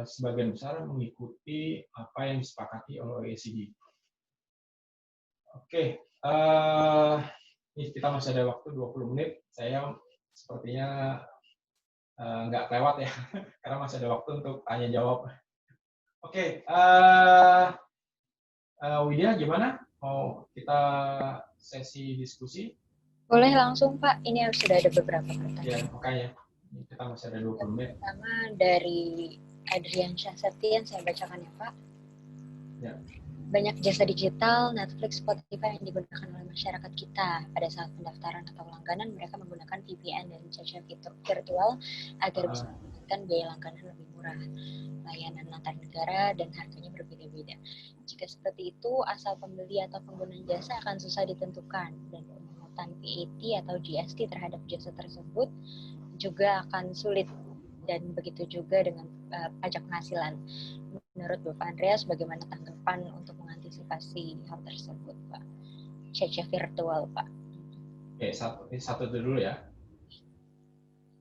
sebagian besar mengikuti apa yang disepakati oleh OECD. Oke, ini kita masih ada waktu 20 menit. Saya sepertinya nggak lewat ya, karena masih ada waktu untuk tanya jawab. Oke, Widya gimana? Mau kita sesi diskusi? Boleh langsung Pak, ini sudah ada beberapa pertanyaan. Ya, makanya kita masih ada 20 menit. Pertama dari Adrian Syahsetian, saya bacakan ya Pak. Ya. Banyak jasa digital, Netflix, Spotify yang digunakan oleh masyarakat kita. Pada saat pendaftaran atau langganan, mereka menggunakan VPN dan caca virtual agar bisa mendapatkan biaya langganan lebih murah. Layanan antar negara dan harganya berbeda-beda. Jika seperti itu, asal pembeli atau pengguna jasa akan susah ditentukan, dan pemungutan VAT atau GST terhadap jasa tersebut juga akan sulit, dan begitu juga dengan pajak penghasilan. Menurut Bapak Andreas, bagaimana tanggapan untuk mengantisipasi hal tersebut, Pak? Caca virtual, Pak. Oke, satu dulu ya.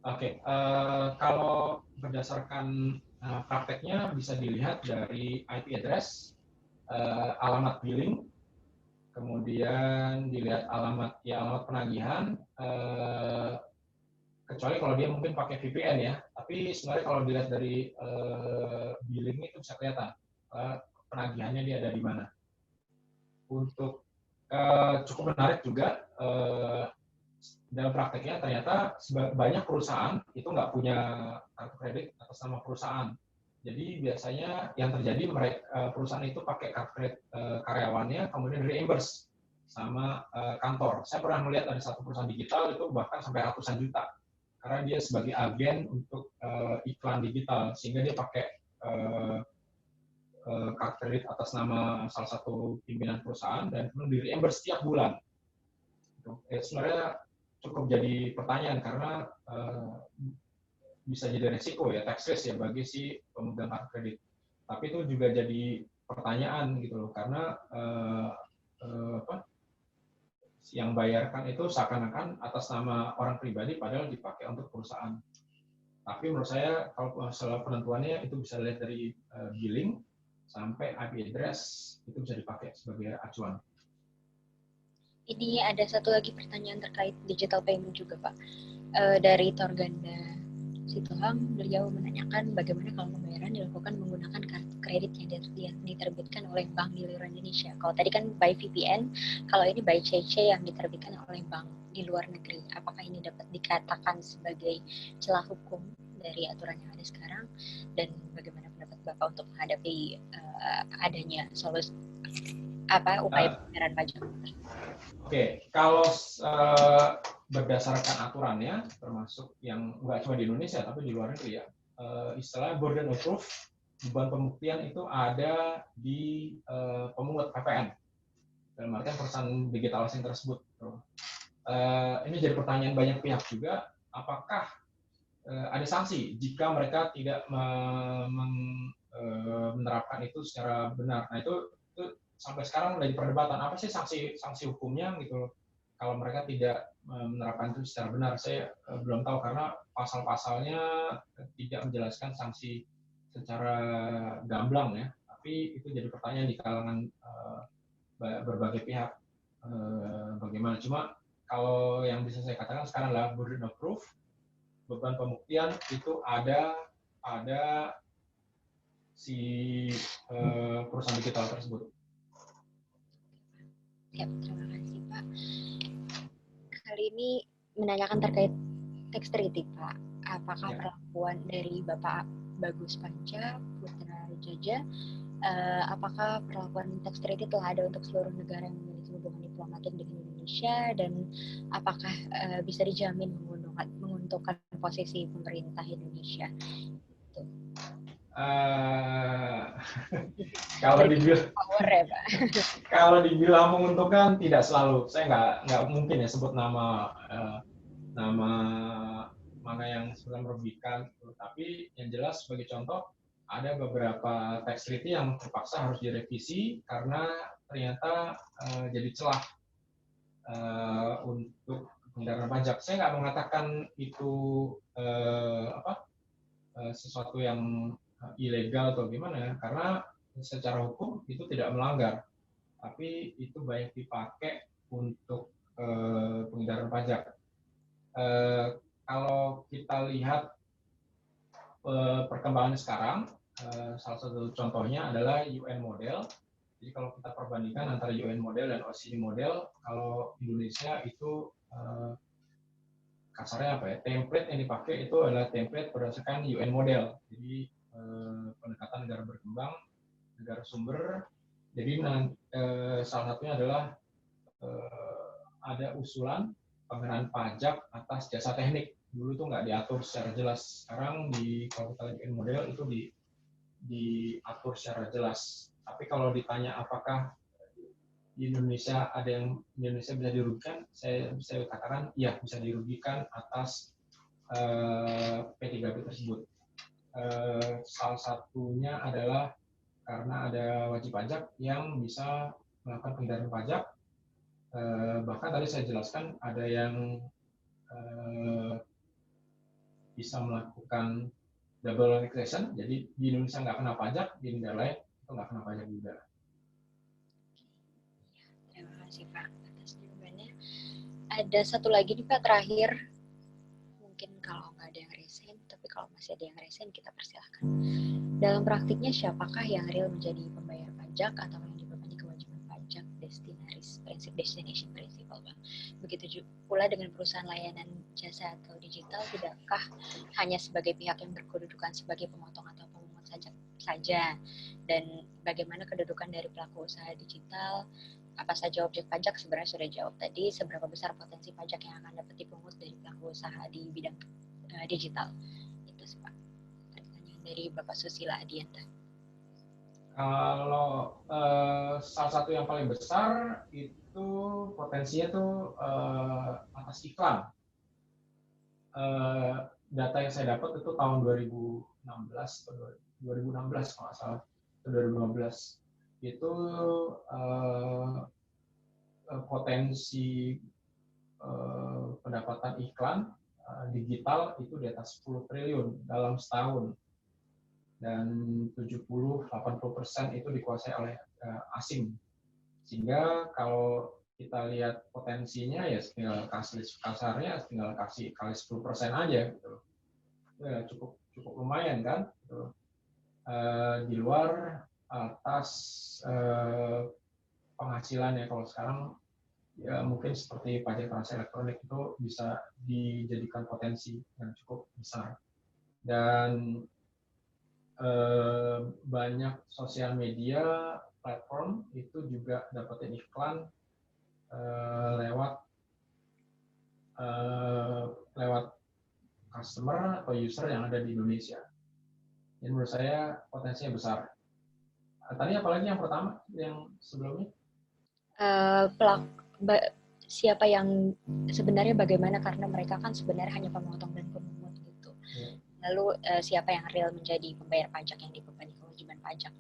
Oke, kalau berdasarkan prakteknya bisa dilihat dari IP address, alamat billing, kemudian dilihat alamat penagihan, kecuali kalau dia mungkin pakai VPN ya. Tapi sebenarnya kalau dilihat dari billing itu bisa kelihatan penagihannya dia ada di mana. Untuk cukup menarik juga dalam prakteknya ternyata banyak perusahaan itu nggak punya kartu kredit atas nama perusahaan. Jadi biasanya yang terjadi perusahaan itu pakai kartu kredit karyawannya, kemudian reimburse sama kantor. Saya pernah melihat ada satu perusahaan digital itu bahkan sampai ratusan juta, karena dia sebagai agen untuk iklan digital, sehingga dia pakai kartu kredit atas nama salah satu pimpinan perusahaan dan kemudian di reimburse setiap bulan. Sebenarnya cukup jadi pertanyaan karena bisa jadi resiko ya, tax risk ya bagi si pemegang kartu kredit. Tapi itu juga jadi pertanyaan gitu loh, karena yang bayarkan itu seakan-akan atas nama orang pribadi padahal dipakai untuk perusahaan. Tapi menurut saya kalau masalah penentuannya itu bisa lihat dari billing sampai IP address, itu bisa dipakai sebagai acuan. Ini ada satu lagi pertanyaan terkait digital payment juga, Pak. Dari Torganda Situhang, beliau menanyakan bagaimana kalau pembayaran dilakukan menggunakan kartu kredit yang diterbitkan oleh Bank di luar Indonesia. Kalau tadi kan by VPN, kalau ini by CC yang diterbitkan oleh bank di luar negeri. Apakah ini dapat dikatakan sebagai celah hukum dari aturan yang ada sekarang? Dan bagaimana pendapat Bapak untuk menghadapi adanya solusi upaya pembayaran pajak? Oke, kalau berdasarkan aturannya, termasuk yang nggak cuma di Indonesia tapi di luar negeri ya, istilahnya burden of proof, beban pembuktian itu ada di pemungut PPN, dalam artian perusahaan digital asing tersebut. Ini jadi pertanyaan banyak pihak juga, apakah ada sanksi jika mereka tidak menerapkan itu secara benar. Nah itu sampai sekarang udah perdebatan apa sih sanksi hukumnya gitu. Kalau mereka tidak menerapkan itu secara benar, saya belum tahu karena pasal-pasalnya tidak menjelaskan sanksi secara gamblang ya. Tapi itu jadi pertanyaan di kalangan berbagai pihak bagaimana. Cuma kalau yang bisa saya katakan sekarang adalah burden of proof, beban pembuktian itu ada pada si perusahaan digital tersebut. Ya, terima kasih Pak. Kali ini menanyakan terkait tax treaty Pak. Apakah perlakuan dari Bapak Bagus Panca Putra Jaja, apakah perlakuan tax treaty telah ada untuk seluruh negara yang memiliki hubungan diplomatik dengan Indonesia, dan apakah bisa dijamin menguntungkan posisi pemerintah Indonesia? Kalau dibilang menguntungkan tidak selalu. Saya nggak mungkin ya sebut nama mana yang sebenarnya merugikan. Tapi yang jelas sebagai contoh ada beberapa tax treaty yang terpaksa harus direvisi karena ternyata jadi celah untuk penghindaran pajak. Saya nggak mengatakan itu sesuatu yang ilegal atau gimana ya, karena secara hukum itu tidak melanggar, tapi itu banyak dipakai untuk penghindaran pajak. Kalau kita lihat perkembangan sekarang, salah satu contohnya adalah UN model. Jadi kalau kita perbandingkan antara UN model dan OECD model, kalau Indonesia itu kasarnya apa ya, template yang dipakai itu adalah template berdasarkan UN model. Jadi pendekatan negara berkembang, negara sumber, Jadi salah satunya adalah ada usulan pengenaan pajak atas jasa teknik. Dulu itu nggak diatur secara jelas. Sekarang kalau kita lihat model itu diatur secara jelas. Tapi kalau ditanya apakah di Indonesia bisa dirugikan, saya katakan iya bisa dirugikan atas P3P tersebut. Salah satunya adalah karena ada wajib pajak yang bisa melakukan pengendalian pajak. Bahkan tadi saya jelaskan ada yang bisa melakukan double taxation, jadi di Indonesia nggak kena pajak, di negara lain itu nggak kena pajak juga. Terima kasih Pak atas jawabannya. Ada satu lagi nih Pak terakhir, mungkin kalau nggak ada yang resign, tapi kalau masih ada yang resign kita persilahkan. Dalam praktiknya siapakah yang real menjadi pembayar pajak atau yang dibebani kewajiban pajak prinsip destination principle Pak? Begitu pula dengan perusahaan layanan jasa atau digital, tidakkah hanya sebagai pihak yang berkedudukan sebagai pemotong atau pemungut saja? Dan bagaimana kedudukan dari pelaku usaha digital? Apa saja objek pajak? Sebenarnya sudah jawab tadi. Seberapa besar potensi pajak yang akan dapat dipungut dari pelaku usaha di bidang digital? Itu sih Pak. Pertanyaan dari Bapak Susila Adianta. Kalau salah satu yang paling besar itu potensinya tuh atas iklan. Data yang saya dapat itu tahun 2016 kalau nggak salah, 2015 itu potensi pendapatan iklan digital itu di atas 10 triliun dalam setahun, dan 70-80% itu dikuasai oleh asing. Sehingga kalau kita lihat potensinya ya tinggal kasih kasarnya tinggal kasih kali 10% aja gitu. Ya, cukup lumayan kan gitu. Di luar atas penghasilannya. Kalau sekarang ya mungkin seperti pajak transaksi elektronik itu bisa dijadikan potensi yang cukup besar. Dan banyak sosial media platform itu juga dapetin iklan lewat customer atau user yang ada di Indonesia. Jadi menurut saya potensinya besar. Tadi apalagi yang pertama, yang sebelumnya? Siapa yang sebenarnya bagaimana, karena mereka kan sebenarnya hanya pemotong dan pemungut gitu. Yeah. Lalu siapa yang real menjadi pembayar pajak yang dibebani kewajiban pajak?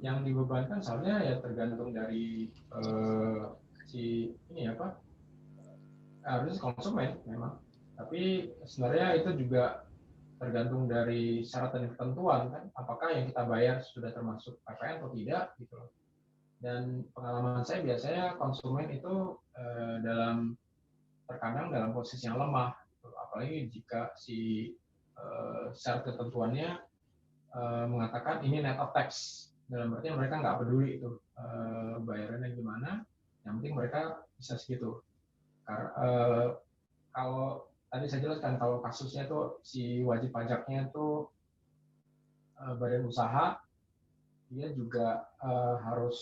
Yang dibebankan soalnya ya tergantung dari harus konsumen memang. Tapi sebenarnya itu juga tergantung dari syarat dan ketentuan kan, apakah yang kita bayar sudah termasuk PPN atau tidak gitu loh. Dan pengalaman saya biasanya konsumen itu terkadang dalam posisi yang lemah, apalagi jika syarat ketentuannya mengatakan ini net of tax, dalam artinya mereka nggak peduli itu bayarannya gimana, yang penting mereka bisa segitu. Kalau tadi saya jelaskan, kalau kasusnya tuh si wajib pajaknya tuh badan usaha, dia juga harus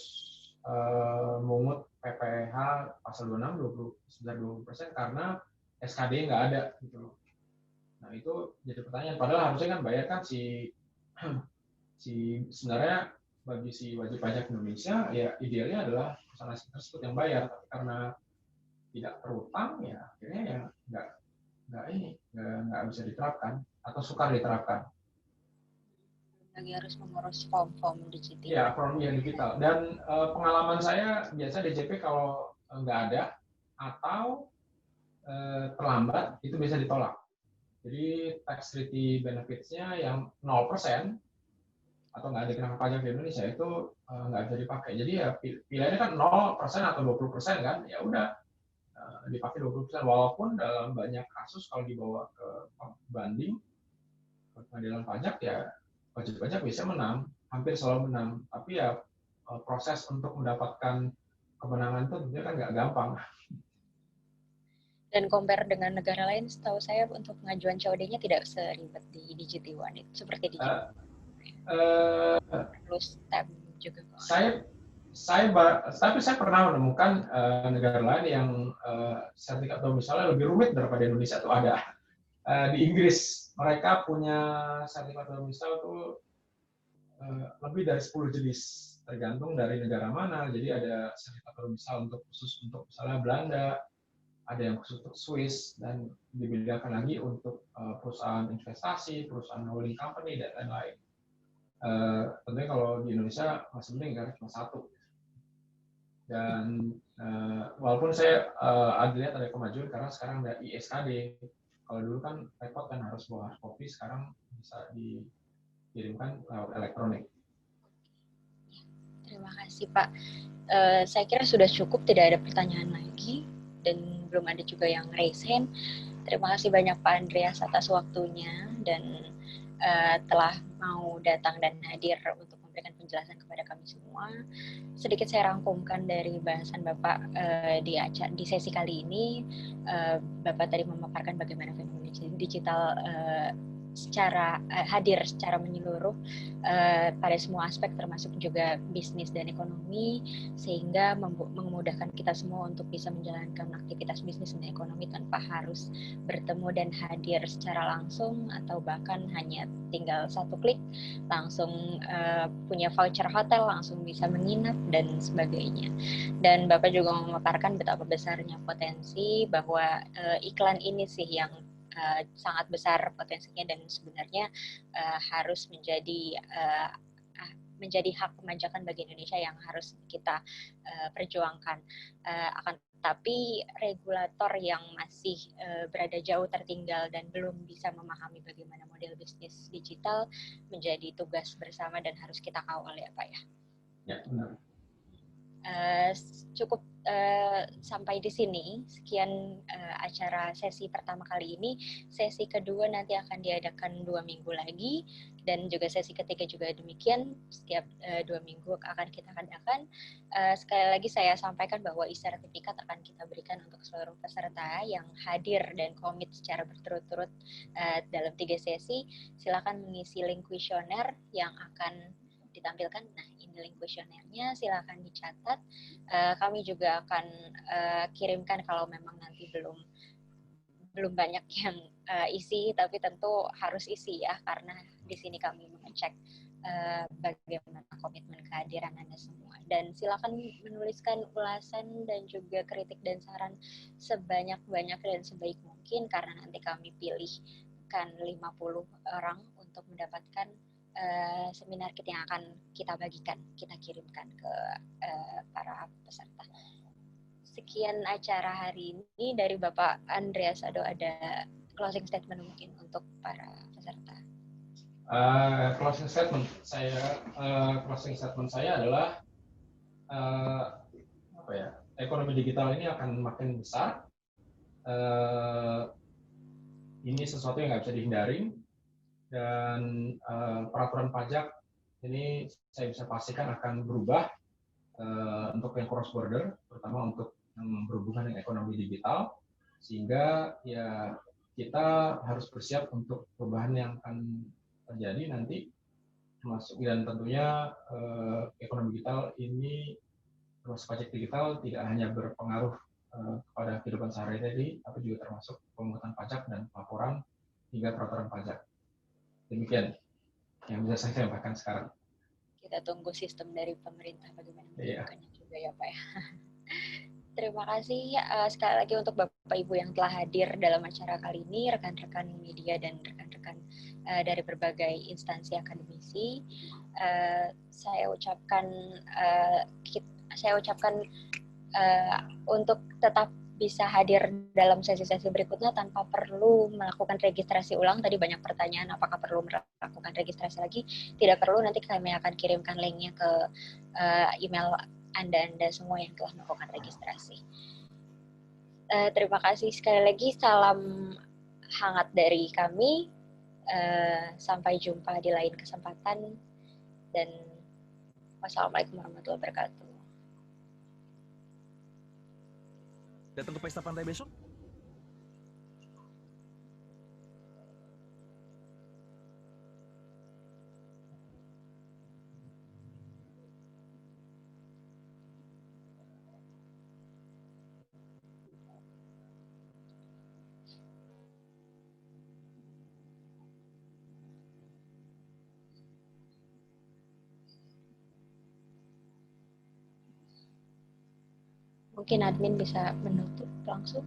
mungut PPh pasal 26 sebesar 20% karena SKD nggak ada gitu. Nah itu jadi pertanyaan. Padahal harusnya kan bayar kan si sebenarnya bagi si wajib pajak Indonesia ya idealnya adalah perusahaan asing tersebut yang bayar, tapi karena tidak terutang ya akhirnya ya nggak bisa diterapkan atau sukar diterapkan. Lagi harus mengurus form digital. Ya, form digital. Dan pengalaman saya biasa DJP kalau nggak ada atau terlambat itu bisa ditolak. Jadi tax treaty benefits-nya yang 0% atau nggak ada kenakan pajak di Indonesia itu nggak bisa dipakai. Jadi ya pilihannya kan 0% atau 20% kan, ya udah dipakai 20%. Walaupun dalam banyak kasus kalau dibawa ke banding ke pengadilan pajak ya wajib pajak bisa menang, hampir selalu menang. Tapi ya proses untuk mendapatkan kemenangan itu tentunya kan nggak gampang. Dan compare dengan negara lain, setahu saya untuk pengajuan COD-nya tidak seribet di Digit One, seperti Digit. Perlu stamp juga. Tapi saya pernah menemukan negara lain yang sertifikat domisalnya lebih rumit daripada Indonesia. Itu ada di Inggris, mereka punya sertifikat domisal itu lebih dari 10 jenis, tergantung dari negara mana. Jadi ada sertifikat domisal untuk khusus untuk misalnya Belanda, ada yang khusus untuk Swiss, dan dibedakan lagi untuk perusahaan investasi, perusahaan holding company, dan lain-lain. Tentunya kalau di Indonesia masih penting karena cuma satu. Dan walaupun saya ada lihat ada kemajuan karena sekarang ada ISKD. Kalau dulu kan repot kan harus bawa hard copy, sekarang bisa dikirimkan lewat elektronik. Terima kasih Pak. Saya kira sudah cukup, tidak ada pertanyaan lagi dan belum ada juga yang raise hand. Terima kasih banyak Pak Andreas atas waktunya dan telah mau datang dan hadir untuk memberikan penjelasan kepada kami semua. Sedikit saya rangkumkan dari bahasan Bapak di sesi kali ini. Bapak tadi memaparkan bagaimana fenomena digital secara hadir secara menyeluruh pada semua aspek termasuk juga bisnis dan ekonomi, sehingga memudahkan kita semua untuk bisa menjalankan aktivitas bisnis dan ekonomi tanpa harus bertemu dan hadir secara langsung, atau bahkan hanya tinggal satu klik langsung punya voucher hotel, langsung bisa menginap dan sebagainya. Dan Bapak juga memaparkan betapa besarnya potensi bahwa iklan ini sih yang sangat besar potensinya dan sebenarnya harus menjadi hak pemajakan bagi Indonesia yang harus kita perjuangkan. Akan tetapi regulator yang masih berada jauh tertinggal dan belum bisa memahami bagaimana model bisnis digital menjadi tugas bersama dan harus kita kawal ya Pak ya. Ya, benar. Cukup sampai di sini. Sekian acara sesi pertama kali ini. Sesi kedua nanti akan diadakan 2 minggu lagi, dan juga sesi ketiga juga demikian. Setiap 2 minggu akan kita adakan. Sekali lagi saya sampaikan bahwa e-sertifikat akan kita berikan untuk seluruh peserta yang hadir dan komit secara berturut-turut dalam 3 sesi. Silakan mengisi link kuesioner yang akan ditampilkan. Nah, ini link kuesionernya, silakan dicatat. Kami juga akan kirimkan kalau memang nanti belum banyak yang isi, tapi tentu harus isi ya, karena di sini kami mengecek bagaimana komitmen kehadiran Anda semua. Dan silakan menuliskan ulasan dan juga kritik dan saran sebanyak-banyak dan sebaik mungkin, karena nanti kami pilihkan 50 orang untuk mendapatkan seminar kit yang akan kita bagikan, kita kirimkan ke para peserta. Sekian acara hari ini dari Bapak Andreas Ado. Ada closing statement mungkin untuk para peserta? Closing statement saya adalah ekonomi digital ini akan makin besar. Ini sesuatu yang nggak bisa dihindari. Dan peraturan pajak ini saya bisa pastikan akan berubah untuk yang cross border, terutama untuk yang berhubungan dengan ekonomi digital, sehingga ya kita harus bersiap untuk perubahan yang akan terjadi nanti, termasuk dan tentunya ekonomi digital ini, termasuk pajak digital, tidak hanya berpengaruh kepada kehidupan sehari-hari, tapi juga termasuk pemungutan pajak dan pelaporan hingga peraturan pajak. Demikian yang bisa saya sampaikan sekarang. Kita tunggu sistem dari pemerintah bagaimana melakukannya juga ya Pak ya. Terima kasih sekali lagi untuk Bapak Ibu yang telah hadir dalam acara kali ini, rekan-rekan media dan rekan-rekan dari berbagai instansi akademisi. Saya ucapkan untuk tetap bisa hadir dalam sesi-sesi berikutnya tanpa perlu melakukan registrasi ulang. Tadi banyak pertanyaan apakah perlu melakukan registrasi lagi. Tidak perlu, nanti kami akan kirimkan linknya ke email Anda semua yang telah melakukan registrasi. Terima kasih sekali lagi, salam hangat dari kami. Sampai jumpa di lain kesempatan, dan wassalamualaikum warahmatullahi wabarakatuh. Datang ke pesta pantai besok? Mungkin admin bisa menutup langsung.